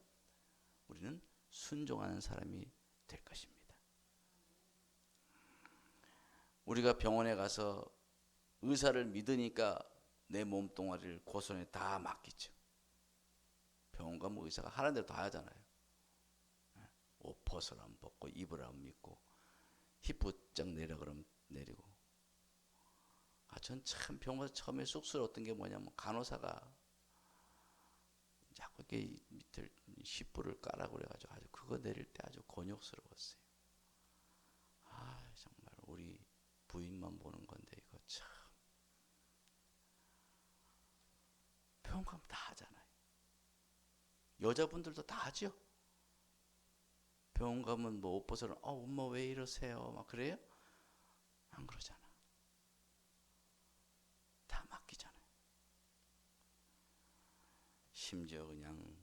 우리는 순종하는 사람이 될 것입니다. 우리가 병원에 가서 의사를 믿으니까 내 몸뚱아리를 고손에 다 맡기죠. 병원 가면 의사가 하라는 대로 다 하잖아요. 옷 벗으라면 벗고 입으라면 입고 힙 부쩍 내려 그러면 내리고. 전 참 병원 가서 처음에 쑥스러웠던 게 뭐냐면 간호사가 자꾸 이렇게 밑을 힙부를 까라고 그래가지고 아주 그거 내릴 때 아주 곤욕스러웠어요. 정말 우리 부인만 보는 건데 이거 참. 병원 가면 다 하잖아요. 여자분들도 다 하죠. 병원 가면 뭐 옷 벗으라, 엄마 왜 이러세요? 막 그래요? 안 그러잖아. 다 맡기잖아요. 심지어 그냥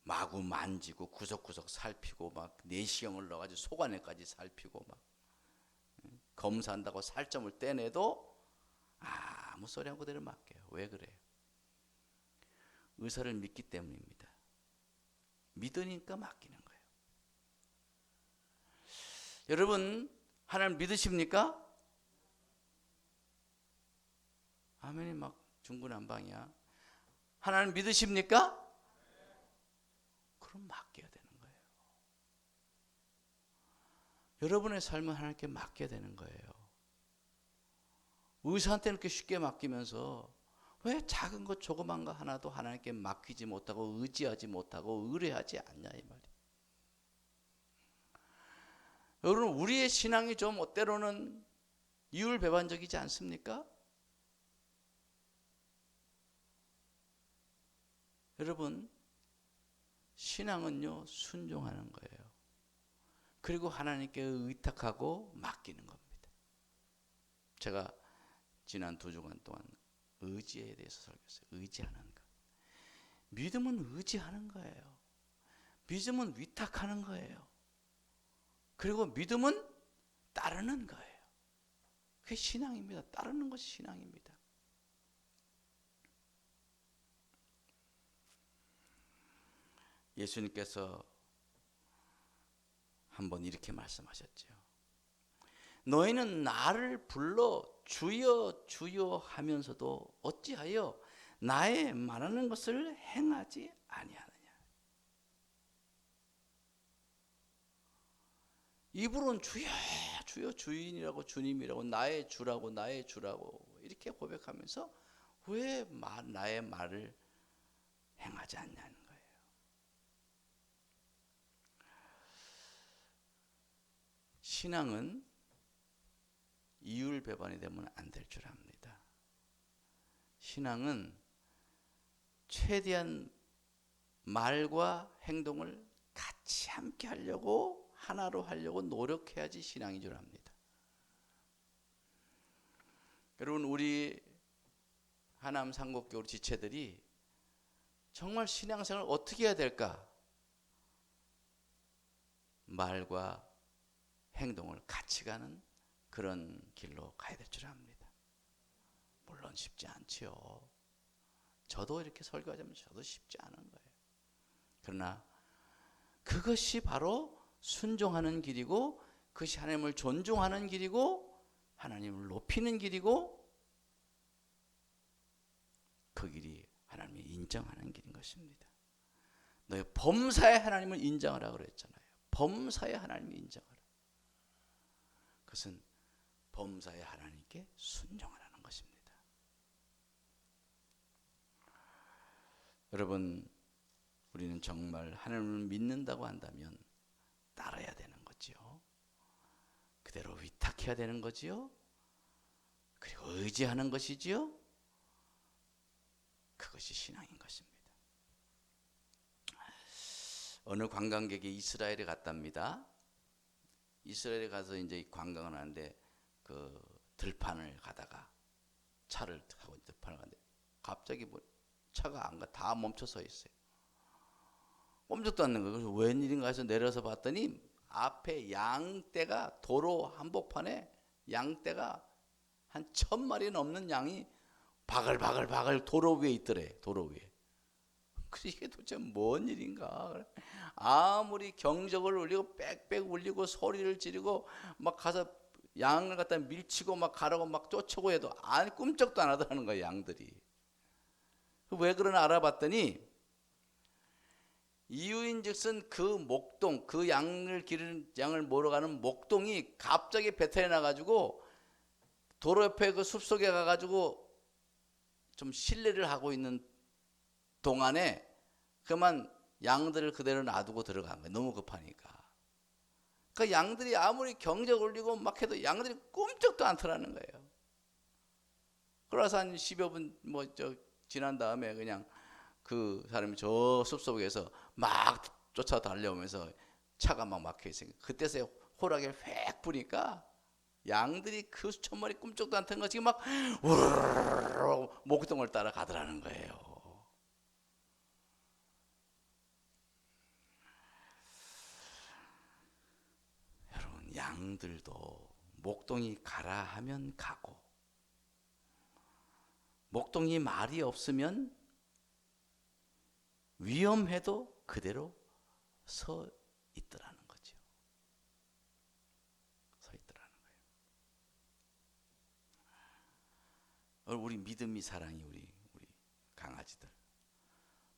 마구 만지고 구석구석 살피고 막 내시경을 넣어가지고 속안에까지 살피고 막 검사한다고 살점을 떼내도 아무 소리 안 그대로 맡겨요. 왜 그래요? 의사를 믿기 때문입니다. 믿으니까 맡기는 거예요. 여러분, 하나님 믿으십니까? 아멘이 막 중구난방이야. 하나님 믿으십니까? 그럼 맡겨야 되는 거예요. 여러분의 삶은 하나님께 맡겨야 되는 거예요. 의사한테 이렇게 쉽게 맡기면서 왜 작은 것 조그만 거 하나도 하나님께 맡기지 못하고 의지하지 못하고 의뢰하지 않냐 이 말이에요. 여러분, 우리의 신앙이 좀 때로는 이율배반적이지 않습니까? 여러분, 신앙은요 순종하는 거예요. 그리고 하나님께 의탁하고 맡기는 겁니다. 제가 지난 2주간 동안 의지에 대해서 설교했어요. 의지하는 것. 믿음은 의지하는 거예요. 믿음은 위탁하는 거예요. 그리고 믿음은 따르는 거예요. 그게 신앙입니다. 따르는 것이 신앙입니다. 예수님께서 한번 이렇게 말씀하셨죠. 너희는 나를 불러 주여 주여 하면서도 어찌하여 나의 말하는 것을 행하지 아니하느냐. 입으로는 주여 주여 주인이라고 주님이라고 나의 주라고 나의 주라고 이렇게 고백하면서 왜 나의 말을 행하지 않냐는 거예요. 신앙은 이율배반이 되면 안 될 줄 압니다. 신앙은 최대한 말과 행동을 같이 함께 하려고 하나로 하려고 노력해야지 신앙인 줄 압니다. 여러분, 우리 하남 상곡교회 지체들이 정말 신앙생활을 어떻게 해야 될까? 말과 행동을 같이 가는 그런 길로 가야 될 줄 압니다. 물론 쉽지 않지요. 저도 이렇게 설교하자면 저도 쉽지 않은 거예요. 그러나 그것이 바로 순종하는 길이고 그것이 하나님을 존중하는 길이고 하나님을 높이는 길이고 그 길이 하나님이 인정하는 길인 것입니다. 너희 범사의 하나님을 인정하라 그랬잖아요. 범사의 하나님을 인정하라. 그것은 범사의 하나님께 순종하라는 것입니다. 여러분, 우리는 정말 하나님을 믿는다고 한다면 따라야 되는 의탁해야 되는 거지요. 그리고 의지하는 것이지요. 그것이 신앙인 것입니다. 어느 관광객이 이스라엘에 갔답니다. 이스라엘에 가서 이제 관광을 하는데 그 들판을 가다가 차를 타고 들판을 가는데 갑자기 뭐 차가 안 가, 다 멈춰 서 있어요. 꼼짝도 않는 거예요. 그래서 웬일인가 해서 내려서 봤더니 앞에 양떼가 도로 한복판에 양떼가 한 1000마리 넘는 양이 바글바글 도로 위에 있더래. 도로 위에. 그래서 이게 도대체 뭔 일인가. 아무리 경적을 울리고 빽빽 울리고 소리를 지르고 막 가서 양을 갖다 밀치고 막 가라고 막 쫓아오고 해도 아니 꿈쩍도 안 하더라는 거예요. 양들이. 왜 그러나 알아봤더니 이유인즉슨 그 목동, 그 양을 기르는 양을 몰아가는 목동이 갑자기 배탈이 나가지고 도로 옆에 그 숲속에 가가지고 좀 실례를 하고 있는 동안에 그만 양들을 그대로 놔두고 들어간 거예요. 너무 급하니까. 그 양들이 아무리 경적 울리고 막 해도 양들이 꿈쩍도 않더라는 거예요. 그래서 한 10여 분 지난 다음에 그냥 그 사람이 저 숲속에서 막 쫓아 달려오면서 차가 막 막혀 있으니까 그때서야 호락에 휙 부니까 양들이 그 수천 마리 꿈쩍도 않던 거 지금 막 우르르르 목동을 따라 가더라는 거예요. 여러분, 양들도 목동이 가라 하면 가고 목동이 말이 없으면 위험해도 그대로 서 있더라는 거죠. 서 있더라는 거예요. 우리 믿음이 사랑이 우리 강아지들.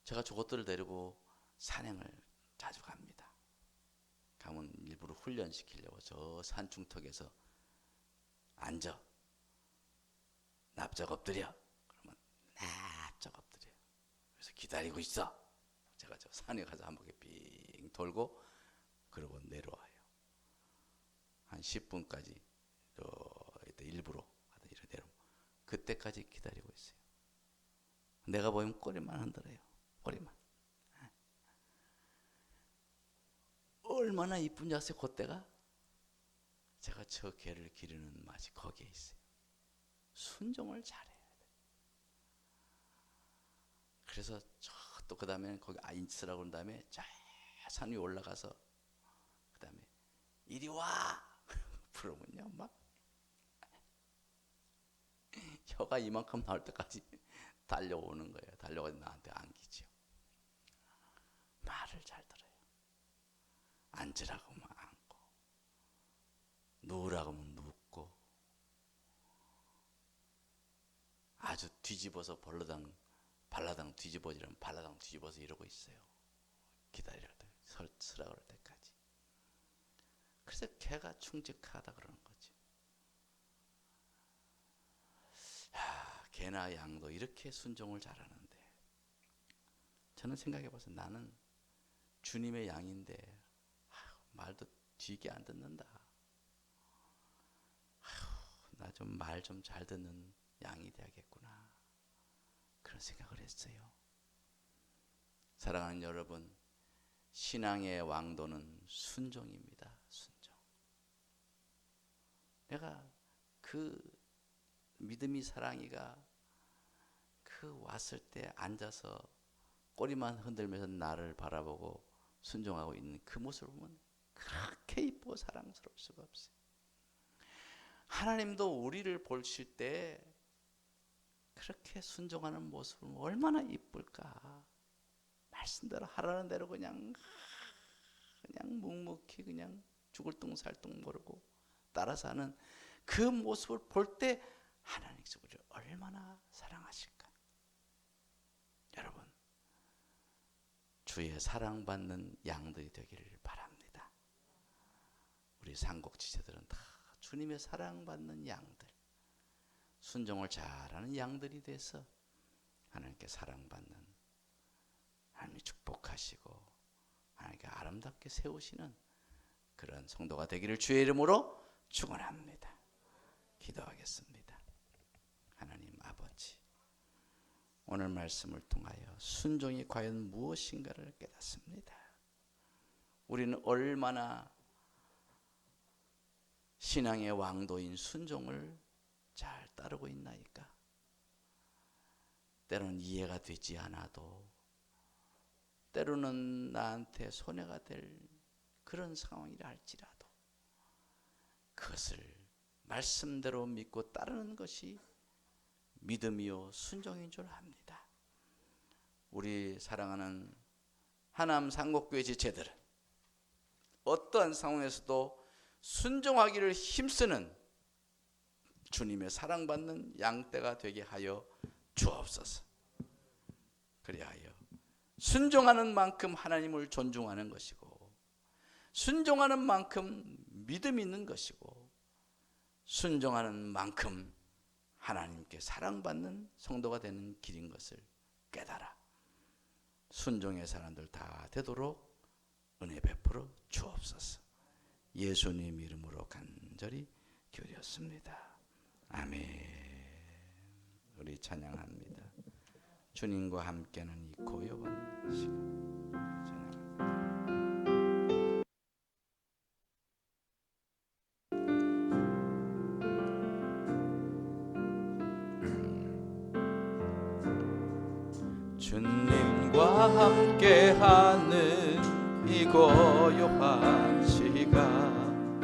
제가 저것들을 데리고 산행을 자주 갑니다. 가면 일부러 훈련시키려고 저 산중턱에서 앉아. 납작 엎드려. 그러면 납작 엎드려. 그래서 기다리고 있어. 제가 저 산에 가서 한 바퀴 빙 돌고 그러고 내려와요. 한 10분까지 이때 일부러 이렇게 내려오면 그때까지 기다리고 있어요. 내가 보면 꼬리만 흔들어요. 꼬리만. 얼마나 이쁜지 아세요? 그때가 제가 저 개를 기르는 맛이 거기에 있어요. 순종을 잘해야 돼. 그래서 또 그 다음에는 거기 아인츠라고 한 다음에 저 산 위에 올라가서 그 다음에 이리 와 부르면요 막 혀가 이만큼 나올 때까지 달려오는 거예요. 달려가서 나한테 안기죠. 말을 잘 들어요. 앉으라고 하면 앉고 누우라고 하면 눕고 아주 뒤집어서 발라당 뒤집어지라면 발라당 뒤집어서 이러고 있어요. 기다려야 돼. 서라 그럴 때까지. 그래서 개가 충직하다 그러는 거지. 개나 양도 이렇게 순종을 잘하는데 저는 생각해봐서 나는 주님의 양인데 말도 뒤게 안 듣는다. 나 좀 말 좀 잘 듣는 양이 돼야겠구나. 그런 생각을 했어요. 사랑하는 여러분, 신앙의 왕도는 순종입니다. 순종. 내가 그 믿음이 사랑이가 그 왔을 때 앉아서 꼬리만 흔들면서 나를 바라보고 순종하고 있는 그 모습을 보면 그렇게 이쁘고 사랑스러울 수가 없어요. 하나님도 우리를 보실 때 그렇게 순종하는 모습은 얼마나 이쁠까. 말씀대로 하라는 대로 그냥 묵묵히 그냥 죽을 둥살둥 모르고 따라서 하는 그 모습을 볼 때 하나님께서 우리를 얼마나 사랑하실까. 여러분, 주의 사랑받는 양들이 되기를 바랍니다. 우리 삼국지체들은 다 주님의 사랑받는 양들, 순종을 잘하는 양들이 돼서 하나님께 사랑받는, 하나님이 축복하시고 하나님께 아름답게 세우시는 그런 성도가 되기를 주의 이름으로 축원합니다. 기도하겠습니다. 하나님 아버지, 오늘 말씀을 통하여 순종이 과연 무엇인가를 깨닫습니다. 우리는 얼마나 신앙의 왕도인 순종을 잘 따르고 있나이까. 때로는 이해가 되지 않아도, 때로는 나한테 손해가 될 그런 상황이라 할지라도 그것을 말씀대로 믿고 따르는 것이 믿음이요 순종인 줄 압니다. 우리 사랑하는 하남 상곡교회 지체들은 어떠한 상황에서도 순종하기를 힘쓰는 주님의 사랑받는 양떼가 되게 하여 주옵소서. 그리하여 순종하는 만큼 하나님을 존중하는 것이고, 순종하는 만큼 믿음이 있는 것이고, 순종하는 만큼 하나님께 사랑받는 성도가 되는 길인 것을 깨달아 순종의 사람들 다 되도록 은혜 베풀어 주옵소서. 예수님 이름으로 간절히 기도했습니다. 아멘. 우리 찬양합니다. 주님과 함께하는 이 고요한 시간 찬양합니다. 주님과 함께하는 이 고요한 시간,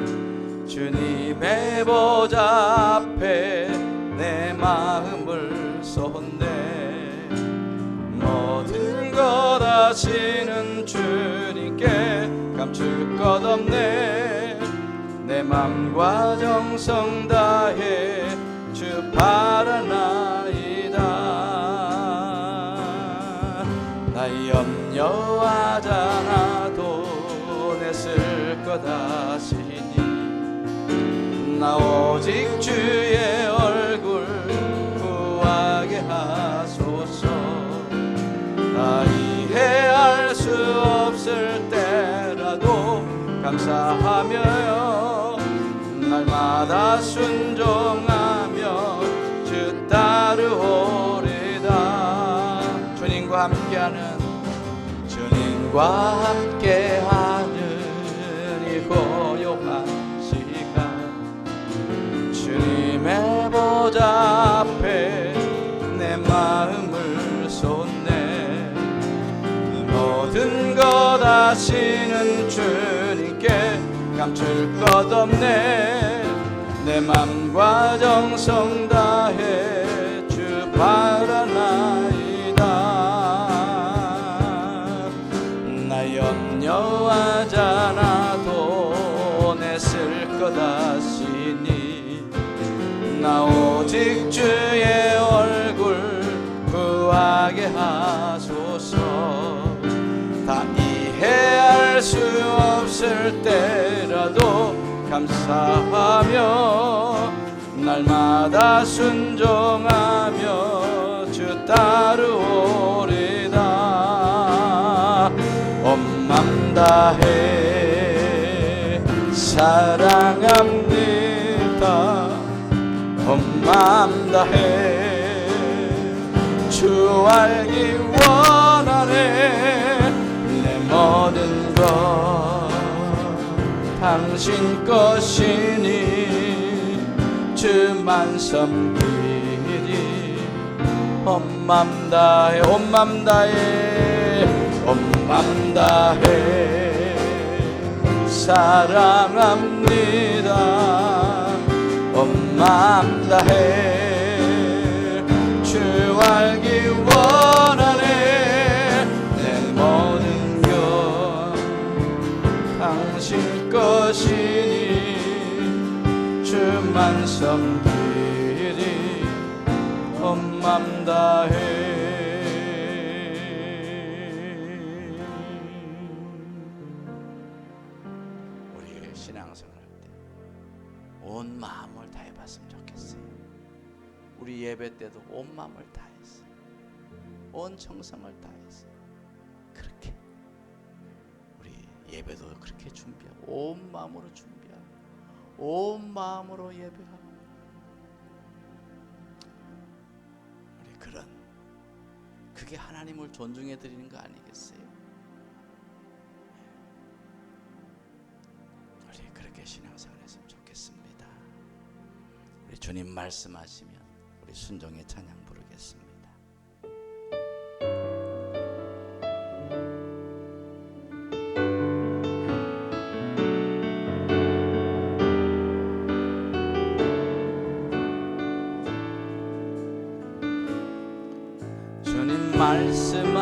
주님의 보좌 앞에 내 마음을 쏟네. 모든 것 아시는 주님께 감출 것 없네. 내 맘과 정성 다해 주 바라나이다. 나 염려하지 않아도 내 쓸 것 아시니, 나 오직 주의 얼굴 구하게 하소서. 다 이해할 수 없을 때라도 감사하며요. 날마다 순종하며 주 따르오리다. 주님과 함께하는 이 고요한 시간, 주님의 보좌 앞에 내 마음을 쏟네. 모든 것 아시는 주님께 감출 것 없네. 내 맘과 정성 다해 주 바라나이다. 나 염려하지 않아도 내 쓸 것 아시니, 나 오직 주의 얼굴 구하게 하소서. 다 이해할 수 없을 때라도 감사하며 날마다 순종하며 주 따르오리다. 온 맘 다해 사랑합니다. 온 맘 다해 주 알기 원하네. 내 모든 것 당신 것이니 주만 섬기리. 온 맘 다해 온 맘 다해 온 맘 다해 사랑합니다. 온 맘 다해 주 알기 원하네. 내 모든 것 당신 것이니 주만 섬기리. 온 맘 다해. 우리 신앙생활 할 때 온 마음을 다해봤으면 좋겠어요. 우리 예배 때도 온 마음을 다했어요. 온 정성을 다했어요. 그렇게 우리 예배도 그렇게 준비하고 온 마음으로 준비하고 온 마음으로 예배하고 그게 하나님을 존중해 드리는 거 아니겠어요? 우리 그렇게 신앙생활했으면 좋겠습니다. 우리 주님 말씀하시면 우리 순종의 찬양 부르겠습니다. 주님 말씀하시면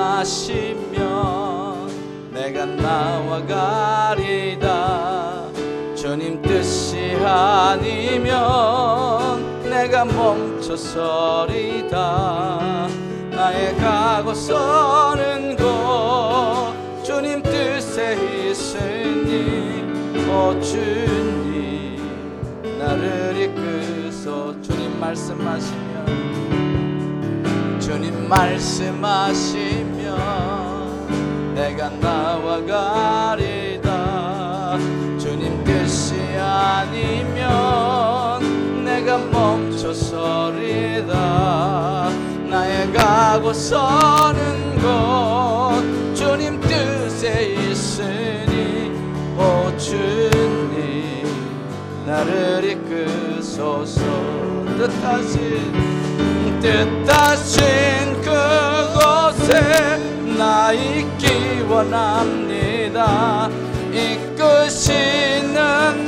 내가 나아가리다. 주님 뜻이 아니면 내가 멈춰서리다. 나의 가고 서는 곳 주님 뜻에 있으니 오 주님 나를 이끄소. 주님 말씀하시면 내가 나아가리다. 주님 뜻이 아니면 내가 멈춰서리다. 나의 가고 서는 곳 주님 뜻에 있으니 오 주님 나를 이끄소서. 뜻하신 그곳에 나 있기 원합니다. 이끄시는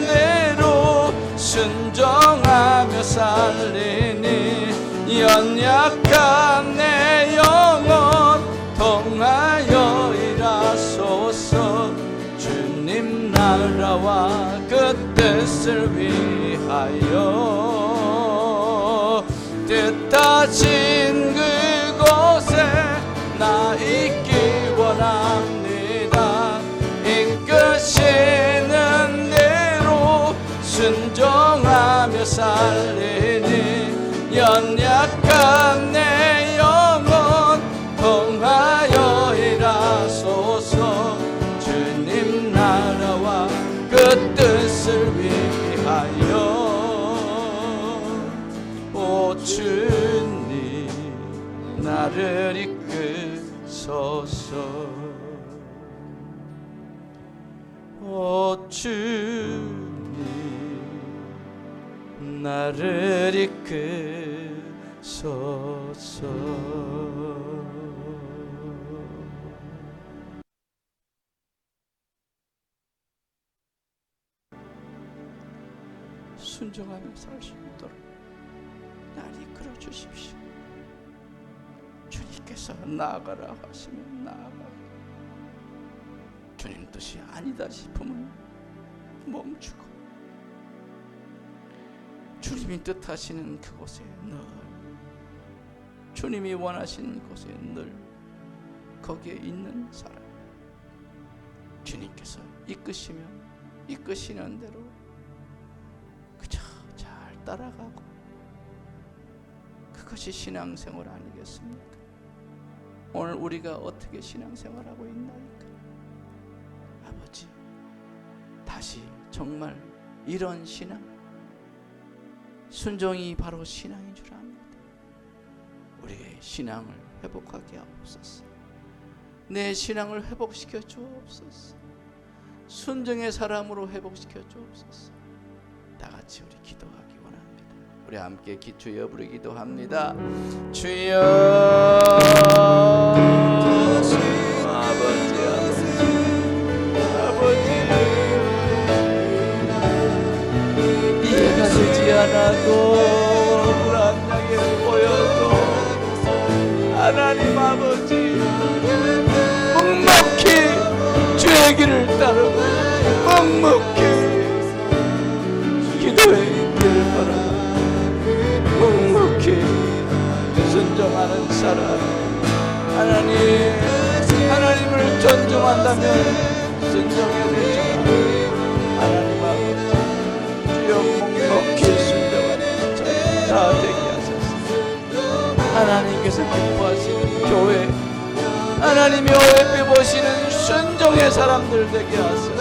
대로 순종하며 살리니 연약한 내 영혼 통하여 일하소서. 주님 나라와 그 뜻을 위하여 뜻하신 그곳에 나 있기 원합니다. 이끄시는 대로 순종하며 살리니 연약한 내 영혼 통하여 일하소서. 주님 나라와 그 뜻을 위하여 오 주님 나를 이끄소서. 오 주님 나를 이끄소서. 순종하며 살 수 있도록 날 이끌어 주십시오. 주님께서 나아가라 하시면 나아가, 주님 뜻이 아니다 싶으면 멈추고, 주님이 뜻하시는 그곳에 늘, 주님이 원하시는 곳에 늘 거기에 있는 사람, 주님께서 이끄시면 이끄시는 대로 그저 잘 따라가고, 그것이 신앙생활 아니겠습니까? 오늘 우리가 어떻게 신앙생활하고 있나이까? 아버지, 다시 정말 이런 신앙, 순종이 바로 신앙인 줄 압니다. 우리의 신앙을 회복하게 하옵소서. 내 신앙을 회복시켜 주옵소서. 순종의 사람으로 회복시켜 주옵소서. 다 같이 우리 기도하기 원합니다. 우리 함께 주여 부르 기도합니다. 주여 아버지, 이해가 되지 않아도 불안하게 보여도 하나님 아버지, 묵묵히 주의 길을 따르고 묵묵히 기도의 길을 바라고 묵묵히 순종하는 사람, 하나님을 존중한다면 순종해야 되지만 하나님 아버지, 주여 묵묵히 순종하는 자 되게 하소서. 하나님께서 기뻐하시는 교회, 하나님이 오래 보시는 순종의 사람들 되게 하소서.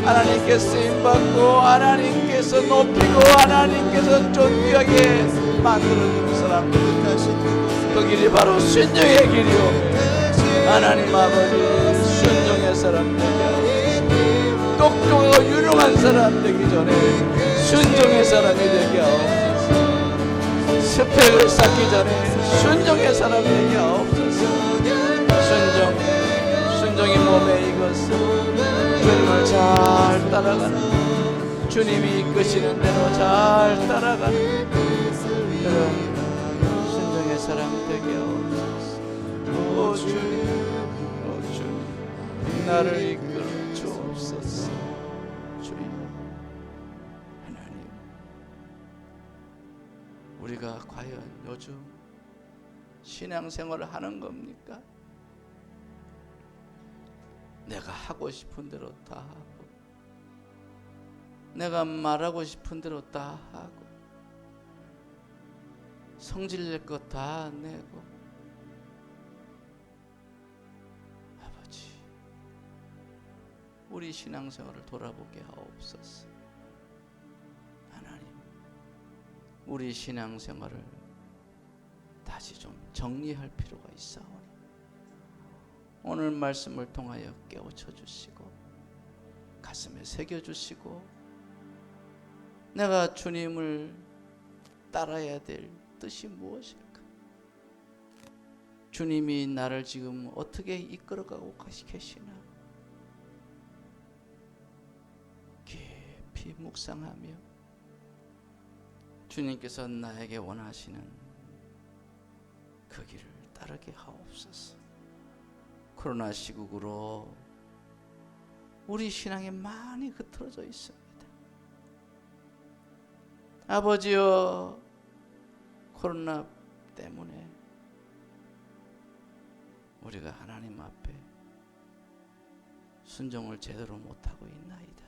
하나님께 쓰임받고 하나님께서 높이고 하나님께서 존귀하게 만들어주는 사람들, 그 길이 바로 순종의 길이요. 하나님 아버지, 순종의 사람 되게 하옵소서. 똑똑하고 유능한 사람 되기 전에 순종의 사람이 되게 하옵소서. 스펙을 쌓기 전에 순종의 사람 되게 하옵소서. 순종이 몸에 익어서 주님을 잘 따라가는, 주님이 이끄시는 대로 잘 따라가는 그런 순종의 사람 되게 하옵소서. 오 주님, 나를 이끌어 주옵소서. 주님, 하나님, 우리가 과연 요즘 신앙생활을 하는 겁니까? 내가 하고 싶은 대로 다 하고, 내가 말하고 싶은 대로 다 하고, 성질 낼 것 다 내고. 아버지, 우리 신앙생활을 돌아보게 하옵소서. 하나님, 우리 신앙생활을 다시 좀 정리할 필요가 있사오니 오늘 말씀을 통하여 깨우쳐 주시고 가슴에 새겨 주시고, 내가 주님을 따라야 될 뜻이 무엇일까? 주님이 나를 지금 어떻게 이끌어가고 계시나 깊이 묵상하며 주님께서 나에게 원하시는 그 길을 따르게 하옵소서. 코로나 시국으로 우리 신앙이 많이 흐트러져 있습니다. 아버지여, 코로나 때문에 우리가 하나님 앞에 순종을 제대로 못하고 있나이다.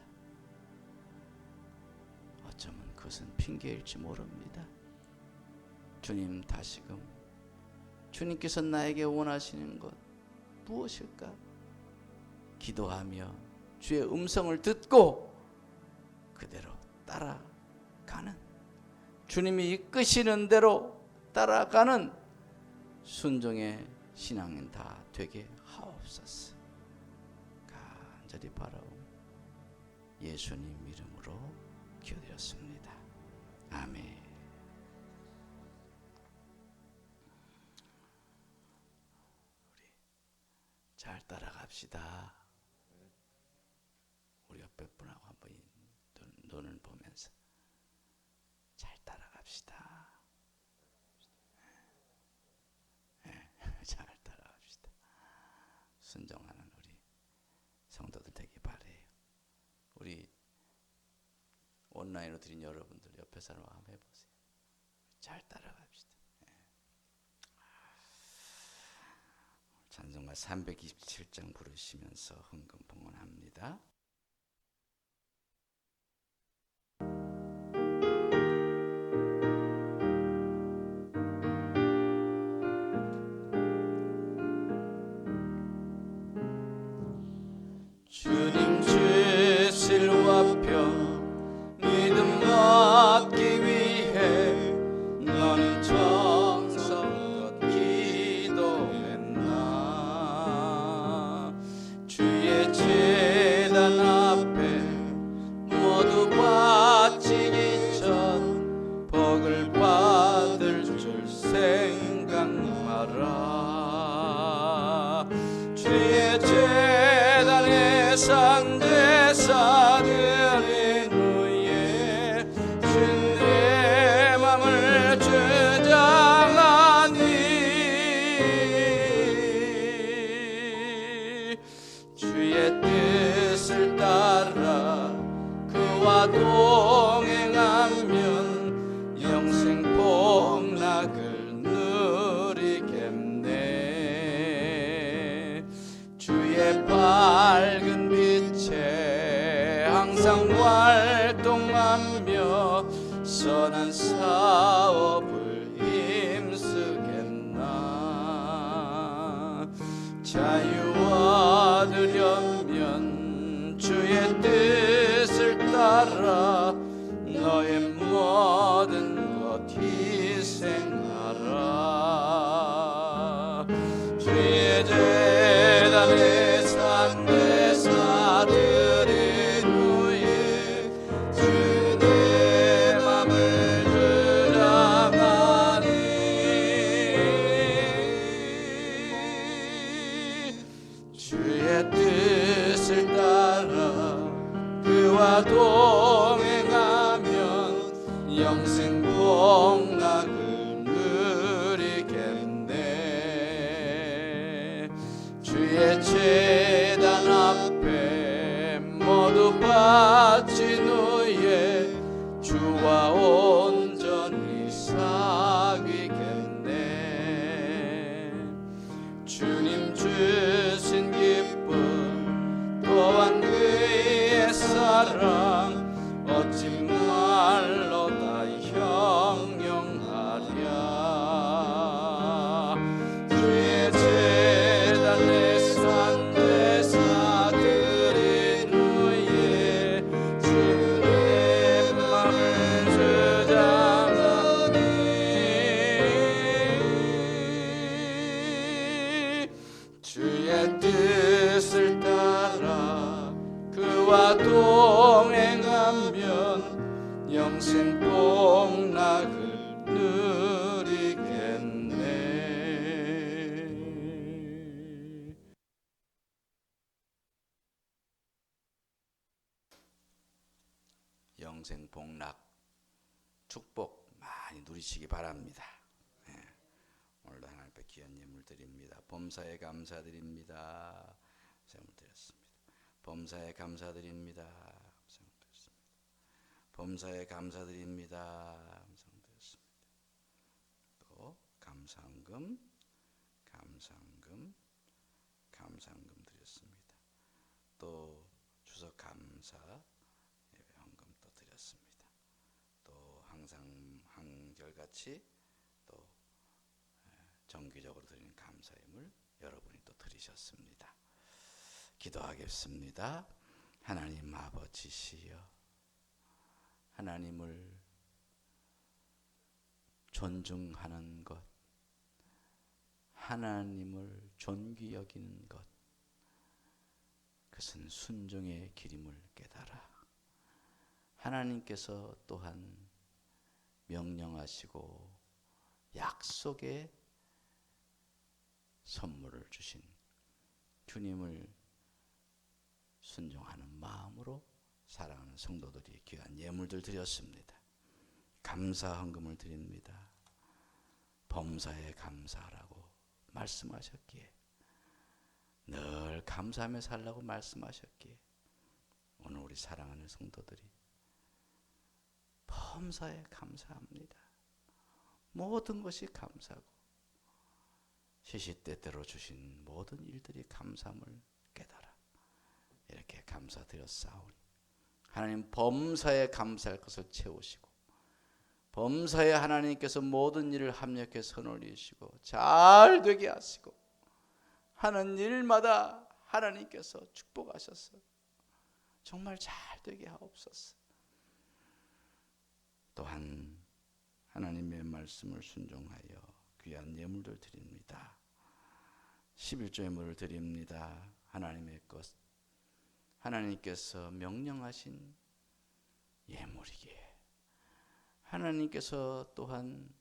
어쩌면 그것은 핑계일지 모릅니다. 주님, 다시금 주님께서 나에게 원하시는 것 무엇일까? 기도하며 주의 음성을 듣고 그대로 따라가는, 주님이 이끄시는 대로 따라가는 순종의 신앙은 다 되게 하옵소서. 간절히 바라오 예수님 이름으로 기도드렸습니다. 아멘. 잘 따라갑시다. 우리 옆에 분하고 한번 눈을 보면서 잘 따라갑시다. 잘 따라갑시다. 순종하는 우리 성도들 되기 바래요. 우리 온라인으로 드린 여러분들 옆에 사람 한번 해보세요. 잘 따라갑시다. 찬송가 327장 부르시면서 흥금 봉헌합니다. 주님 주실 와편 믿음 받기 위해 너는 정성껏 기도했나. 주의 제단 앞에 모두 바치기 전 복을 받을 줄 생각 마라. 주의 제단에 산제사 드린 후에 주의 맘을 주장하니 주의 뜻을 따라 그와 동행하면 영생 복락을 누리겠네. 주의 밝은 빛에 항상 활동하며 선한 사업을 힘쓰겠나. 자유 얻으려면 주의 뜻을 따라 너의 모든 것 희생 영생하라. 주의 재단에 산 대사들의 후에 주의 맘을 주장하니 주의 뜻을 따라 그와 동행하면 영생 복락을 누리겠네. 주의 제단 앞에 모두 바친 후에 주와 온전히 사귀겠네. 주님 주신 기쁨 또한 그의 사랑 어찌 말로 다 형용하랴. 주의 재단에 산 대사들인 후에 주의 맘을 주장하니 주의 뜻을 따라 그와 동행하면 영생 복락을 누리겠네. 영생 복락 축복 많이 누리시기 바랍니다. 오늘도 하나님 앞에 귀한 예물 드립니다. 범사에 감사드립니다. 세물 드렸습니다. 범사에 감사드립니다. 세물 드렸습니다. 범사에 감사드립니다. 세물 드렸습니다. 또 감사헌금 드렸습니다. 또 추석 감사 예배 헌금 또 드렸습니다. 또 항상 한결같이 또 정기적으로 드리는 감사임을 여러분이 또 드리셨습니다. 기도하겠습니다. 하나님 아버지시여, 하나님을 존중하는 것, 하나님을 존귀 여기는 것, 그것은 순종의 길임을 깨달아 하나님께서 또한 명령하시고 약속의 선물을 주신 주님을 순종하는 마음으로 사랑하는 성도들이 귀한 예물들 드렸습니다. 감사 헌금을 드립니다. 범사에 감사하라고 말씀하셨기에, 늘 감사하며 살라고 말씀하셨기에, 오늘 우리 사랑하는 성도들이 범사에 감사합니다. 모든 것이 감사고 시시때때로 주신 모든 일들이 감사함을 깨달아 이렇게 감사드렸사오니 하나님 범사에 감사할 것을 채우시고 범사에 하나님께서 모든 일을 합력해 선을 이루시고 잘 되게 하시고 하는 일마다 하나님께서 축복하셔서 정말 잘 되게 하옵소서. 또한 하나님의 말씀을 순종하여 귀한 예물들 드립니다. 11조 예물을 드립니다. 하나님의 것, 하나님께서 명령하신 예물이기에 하나님께서 또한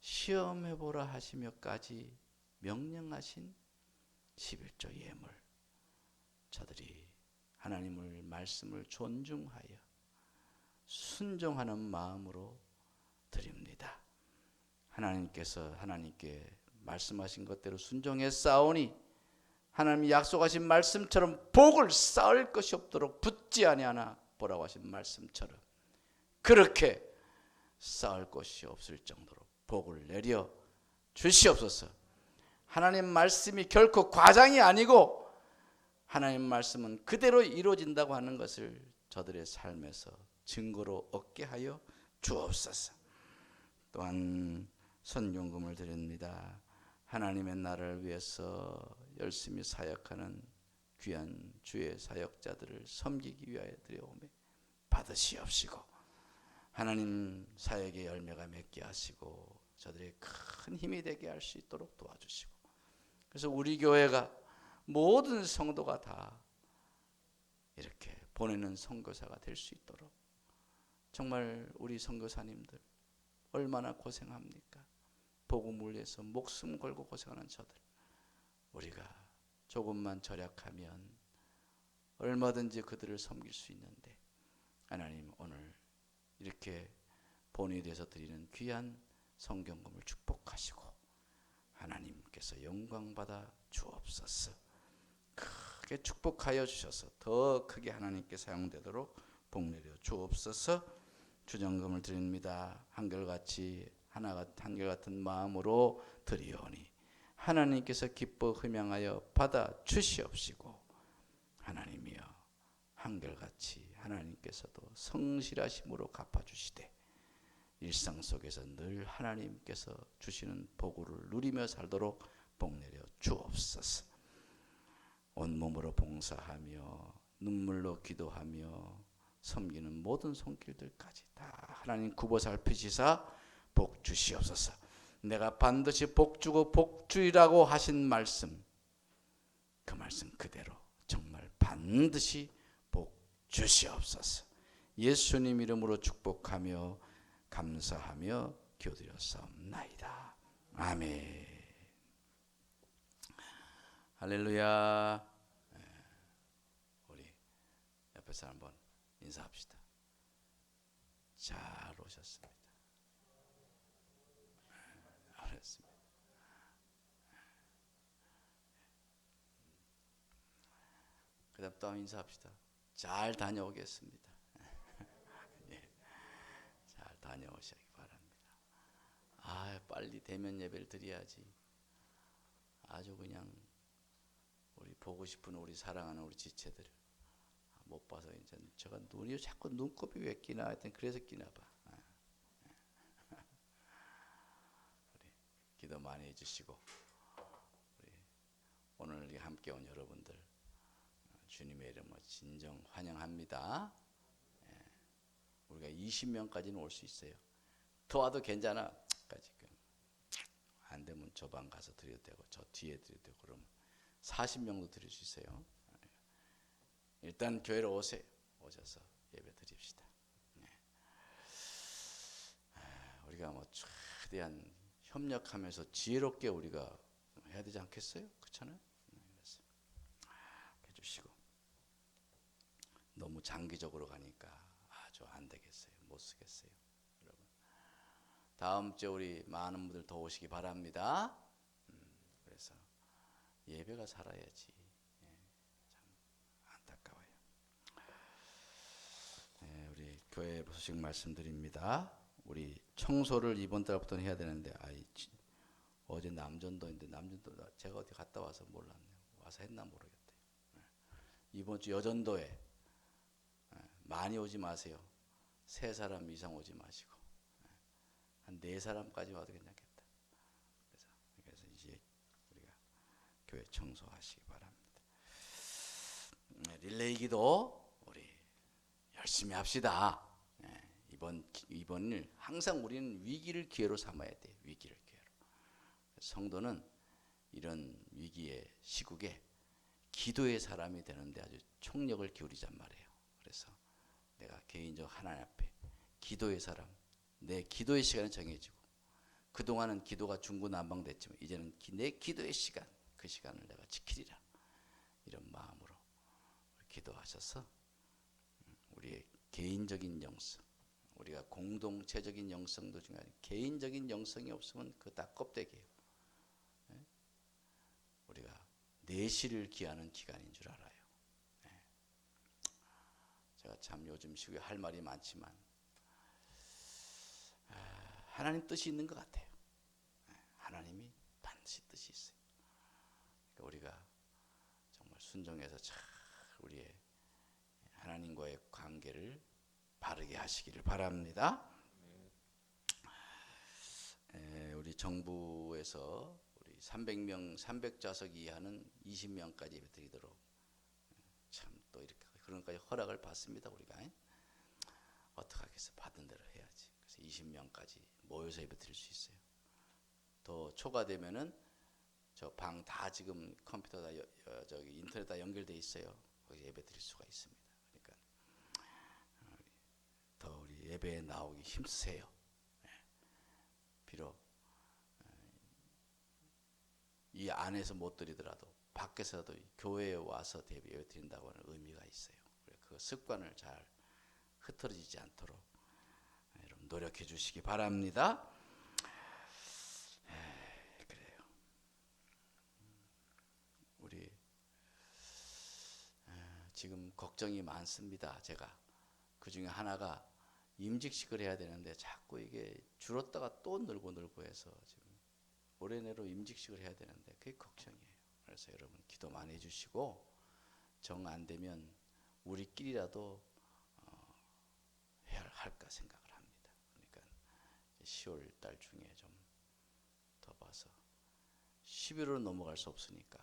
시험해보라 하시며까지 명령하신 11조 예물, 저들이 하나님을 말씀을 존중하여 순종하는 마음으로 드립니다. 하나님께서 하나님께 말씀하신 것대로 순종했사오니 하나님이 약속하신 말씀처럼 복을 쌓을 것이 없도록 붙지 아니하나 보라고 하신 말씀처럼 그렇게 쌓을 것이 없을 정도로 복을 내려 주시옵소서. 하나님 말씀이 결코 과장이 아니고 하나님 말씀은 그대로 이루어진다고 하는 것을 저들의 삶에서 증거로 얻게 하여 주옵소서. 또한 선용금을 드립니다. 하나님의 나라를 위해서 열심히 사역하는 귀한 주의 사역자들을 섬기기 위하여 드려오매 받으시옵시고 하나님 사역의 열매가 맺게 하시고 저들의 큰 힘이 되게 할 수 있도록 도와주시고, 그래서 우리 교회가 모든 성도가 다 이렇게 보내는 선교사가 될 수 있도록, 정말 우리 선교사님들 얼마나 고생합니까? 복음을 위해서 목숨 걸고 고생하는 저들, 우리가 조금만 절약하면 얼마든지 그들을 섬길 수 있는데, 하나님 오늘 이렇게 본회에 대해서 드리는 귀한 성경금을 축복하시고 하나님께서 영광받아 주옵소서. 크게 축복하여 주셔서 더 크게 하나님께 사용되도록 복내려 주옵소서. 주정금을 드립니다. 한결같이 한결같은 마음으로 드리오니 하나님께서 기뻐 흠양하여 받아 주시옵시고, 하나님이여 한결같이 하나님께서도 성실하심으로 갚아주시되 일상 속에서 늘 하나님께서 주시는 복을 누리며 살도록 복내려 주옵소서. 온몸으로 봉사하며 눈물로 기도하며 섬기는 모든 손길들까지 다 하나님 굽어 살피시사 복 주시옵소서. 내가 반드시 복 주고 복 주리라고 하신 말씀, 그 말씀 그대로 정말 반드시 복 주시옵소서. 예수님 이름으로 축복하며 감사하며 기도드렸사옵나이다. 아멘. 할렐루야. 우리 옆에 사람 한번 인사합시다. 잘 오셨습니다. 알았습니다. 그 다음 또 인사합시다. 잘 다녀오겠습니다. 예, 잘 다녀오시기 바랍니다. 빨리 대면 예배를 드려야지. 아주 그냥 우리 보고 싶은 우리 사랑하는 우리 지체들을 못 봐서 이제 제가 눈이 자꾸 눈곱이 왜 끼나 하여튼 그래서 끼나 봐. 우리 기도 많이 해주시고, 우리 오늘 함께 온 여러분들 주님의 이름으로 진정 환영합니다. 우리가 20명까지는 올 수 있어요. 더 와도 괜찮아. 지금 안 되면 저 방 가서 드려도 되고 저 뒤에 드려도 되고 그러면 40명도 드릴 수 있어요. 일단 교회로 오세요. 오셔서 예배 드립시다. 우리가 뭐 최대한 협력하면서 지혜롭게 우리가 해야 되지 않겠어요? 그렇잖아요. 그래서 해주시고, 너무 장기적으로 가니까 아주 안 되겠어요. 못 쓰겠어요. 여러분, 다음 주에 우리 많은 분들 더 오시기 바랍니다. 그래서 예배가 살아야지. 우리 교회 소식 말씀드립니다. 우리 청소를 이번 달부터는 해야 되는데, 어제 남전도인데 남전도 제가 어디 갔다 와서 몰랐네요. 와서 했나 모르겠대요. 이번 주 여전도에 많이 오지 마세요. 3사람 이상 오지 마시고 한 4사람까지 와도 괜찮겠다. 그래서 이제 우리가 교회 청소하시기 바랍니다. 릴레이 기도 우리 열심히 합시다. 이번을 항상 우리는 위기를 기회로 삼아야 돼. 위기를 기회로. 성도는 이런 위기의 시국에 기도의 사람이 되는데 아주 총력을 기울이잔 말이에요. 그래서 내가 개인적으로 하나님 앞에 기도의 사람, 내 기도의 시간이 정해지고, 그동안은 기도가 중구난방됐지만 이제는 내 기도의 시간, 그 시간을 내가 지키리라, 이런 마음으로 기도하셔서 우리의 개인적인 영성, 우리가 공동체적인 영성도 중요하지만 개인적인 영성이 없으면 그거 다 껍데기예요. 우리가 내실을 기하는 기간인 줄 알아요. 제가 참 요즘 시국에 할 말이 많지만 하나님 뜻이 있는 것 같아요. 하나님이 반드시 뜻이 있어요. 그러니까 우리가 정말 순종해서 잘 우리의 하나님과의 관계를 바르게 하시기를 바랍니다. 우리 정부에서 우리 300명, 300좌석 이하는 20명까지 드리도록 참 또 이렇게 그런까지 허락을 받습니다. 우리가 어떡하겠어. 받은 대로 해야지. 그래서 20명까지 모여서 예배 드릴 수 있어요. 더 초과되면은 저 방 다 지금 컴퓨터 다 저기 인터넷 다 연결돼 있어요. 거기 예배 드릴 수가 있습니다. 그러니까 더 우리 예배에 나오기 힘쓰세요. 비록 이 안에서 못 드리더라도 밖에서도 교회에 와서 예배 드린다고 하는 의미가 있어요. 그 습관을 잘 흐트러지지 않도록 여러분 노력해 주시기 바랍니다. 그래요. 우리 지금 걱정이 많습니다. 제가 그 중에 하나가 임직식을 해야 되는데 자꾸 이게 줄었다가 또 늘고 해서 지금 올해 내로 임직식을 해야 되는데 그게 걱정이에요. 그래서 여러분 기도 많이 해주시고 정 안 되면 우리끼리라도 할까 생각을 합니다. 그러니까 10월 달 중에 좀 더 봐서 11월은 넘어갈 수 없으니까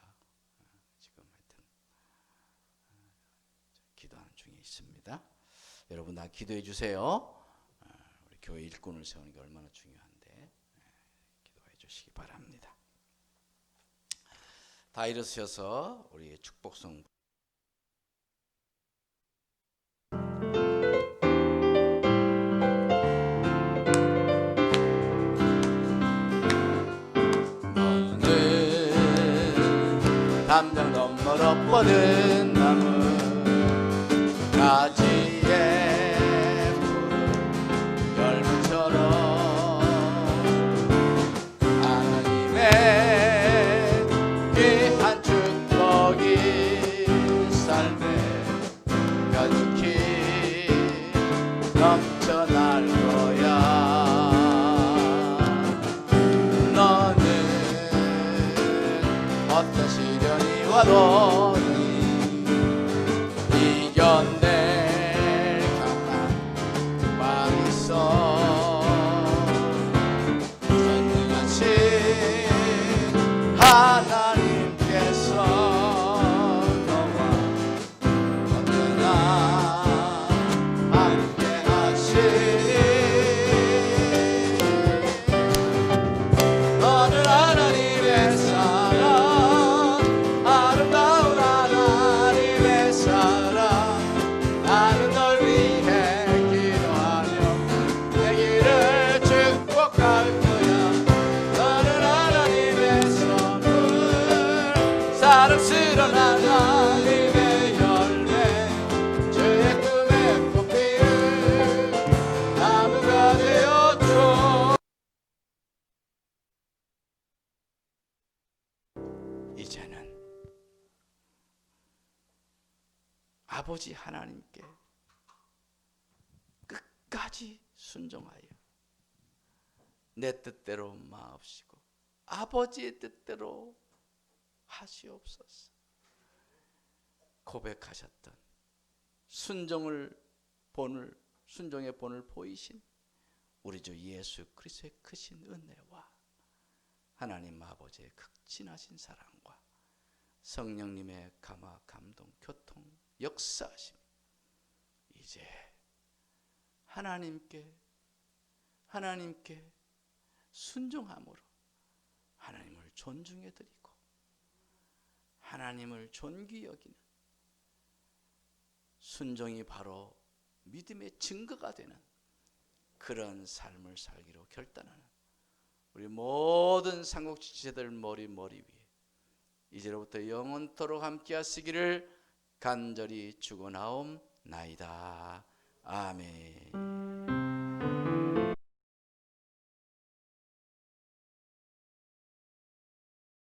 지금 하여튼 기도하는 중에 있습니다. 여러분 다 기도해 주세요. 우리 교회 일꾼을 세우는 게 얼마나 중요한데 기도해 주시기 바랍니다. 다 일어서셔서 우리 축복성 너는 담장 너머로 뻗은 나무 가지에 푸른 열무처럼 하나님의 귀한 축복이 삶에 가득히 넘쳐날 거야. 너는 어떤 시련이 와도 이겨낼 강한 마음이 있어. 전능하신 하나님께서 너와 언제나 함께 하시니 너는 하나님의 사랑, 아름다운 하나님의 사랑. 나는 널 위해 기도하며 내 길을 축복할 거야. 너는 하나님의 선물, 사랑스러운 하나님의 열매, 주의 꿈에 꽃피는 나무가 되어줘. 이제는 아버지 하나님께 끝까지 순종하여 내 뜻대로 마옵시고 아버지의 뜻대로 하시옵소서. 고백하셨던 순종의 본을 보이신 우리 주 예수 그리스도의 크신 은혜와 하나님 아버지의 극진하신 사랑과 성령님의 감화 감동 교통 역사하심 이제 하나님께 순종함으로 하나님을 존중해 드리고 하나님을 존귀 여기는 순종이 바로 믿음의 증거가 되는 그런 삶을 살기로 결단하는 우리 모든 삼국지체들 머리 위에 이제로부터 영원토록 함께 하시기를 간절히 축원하옵나이다. 아멘.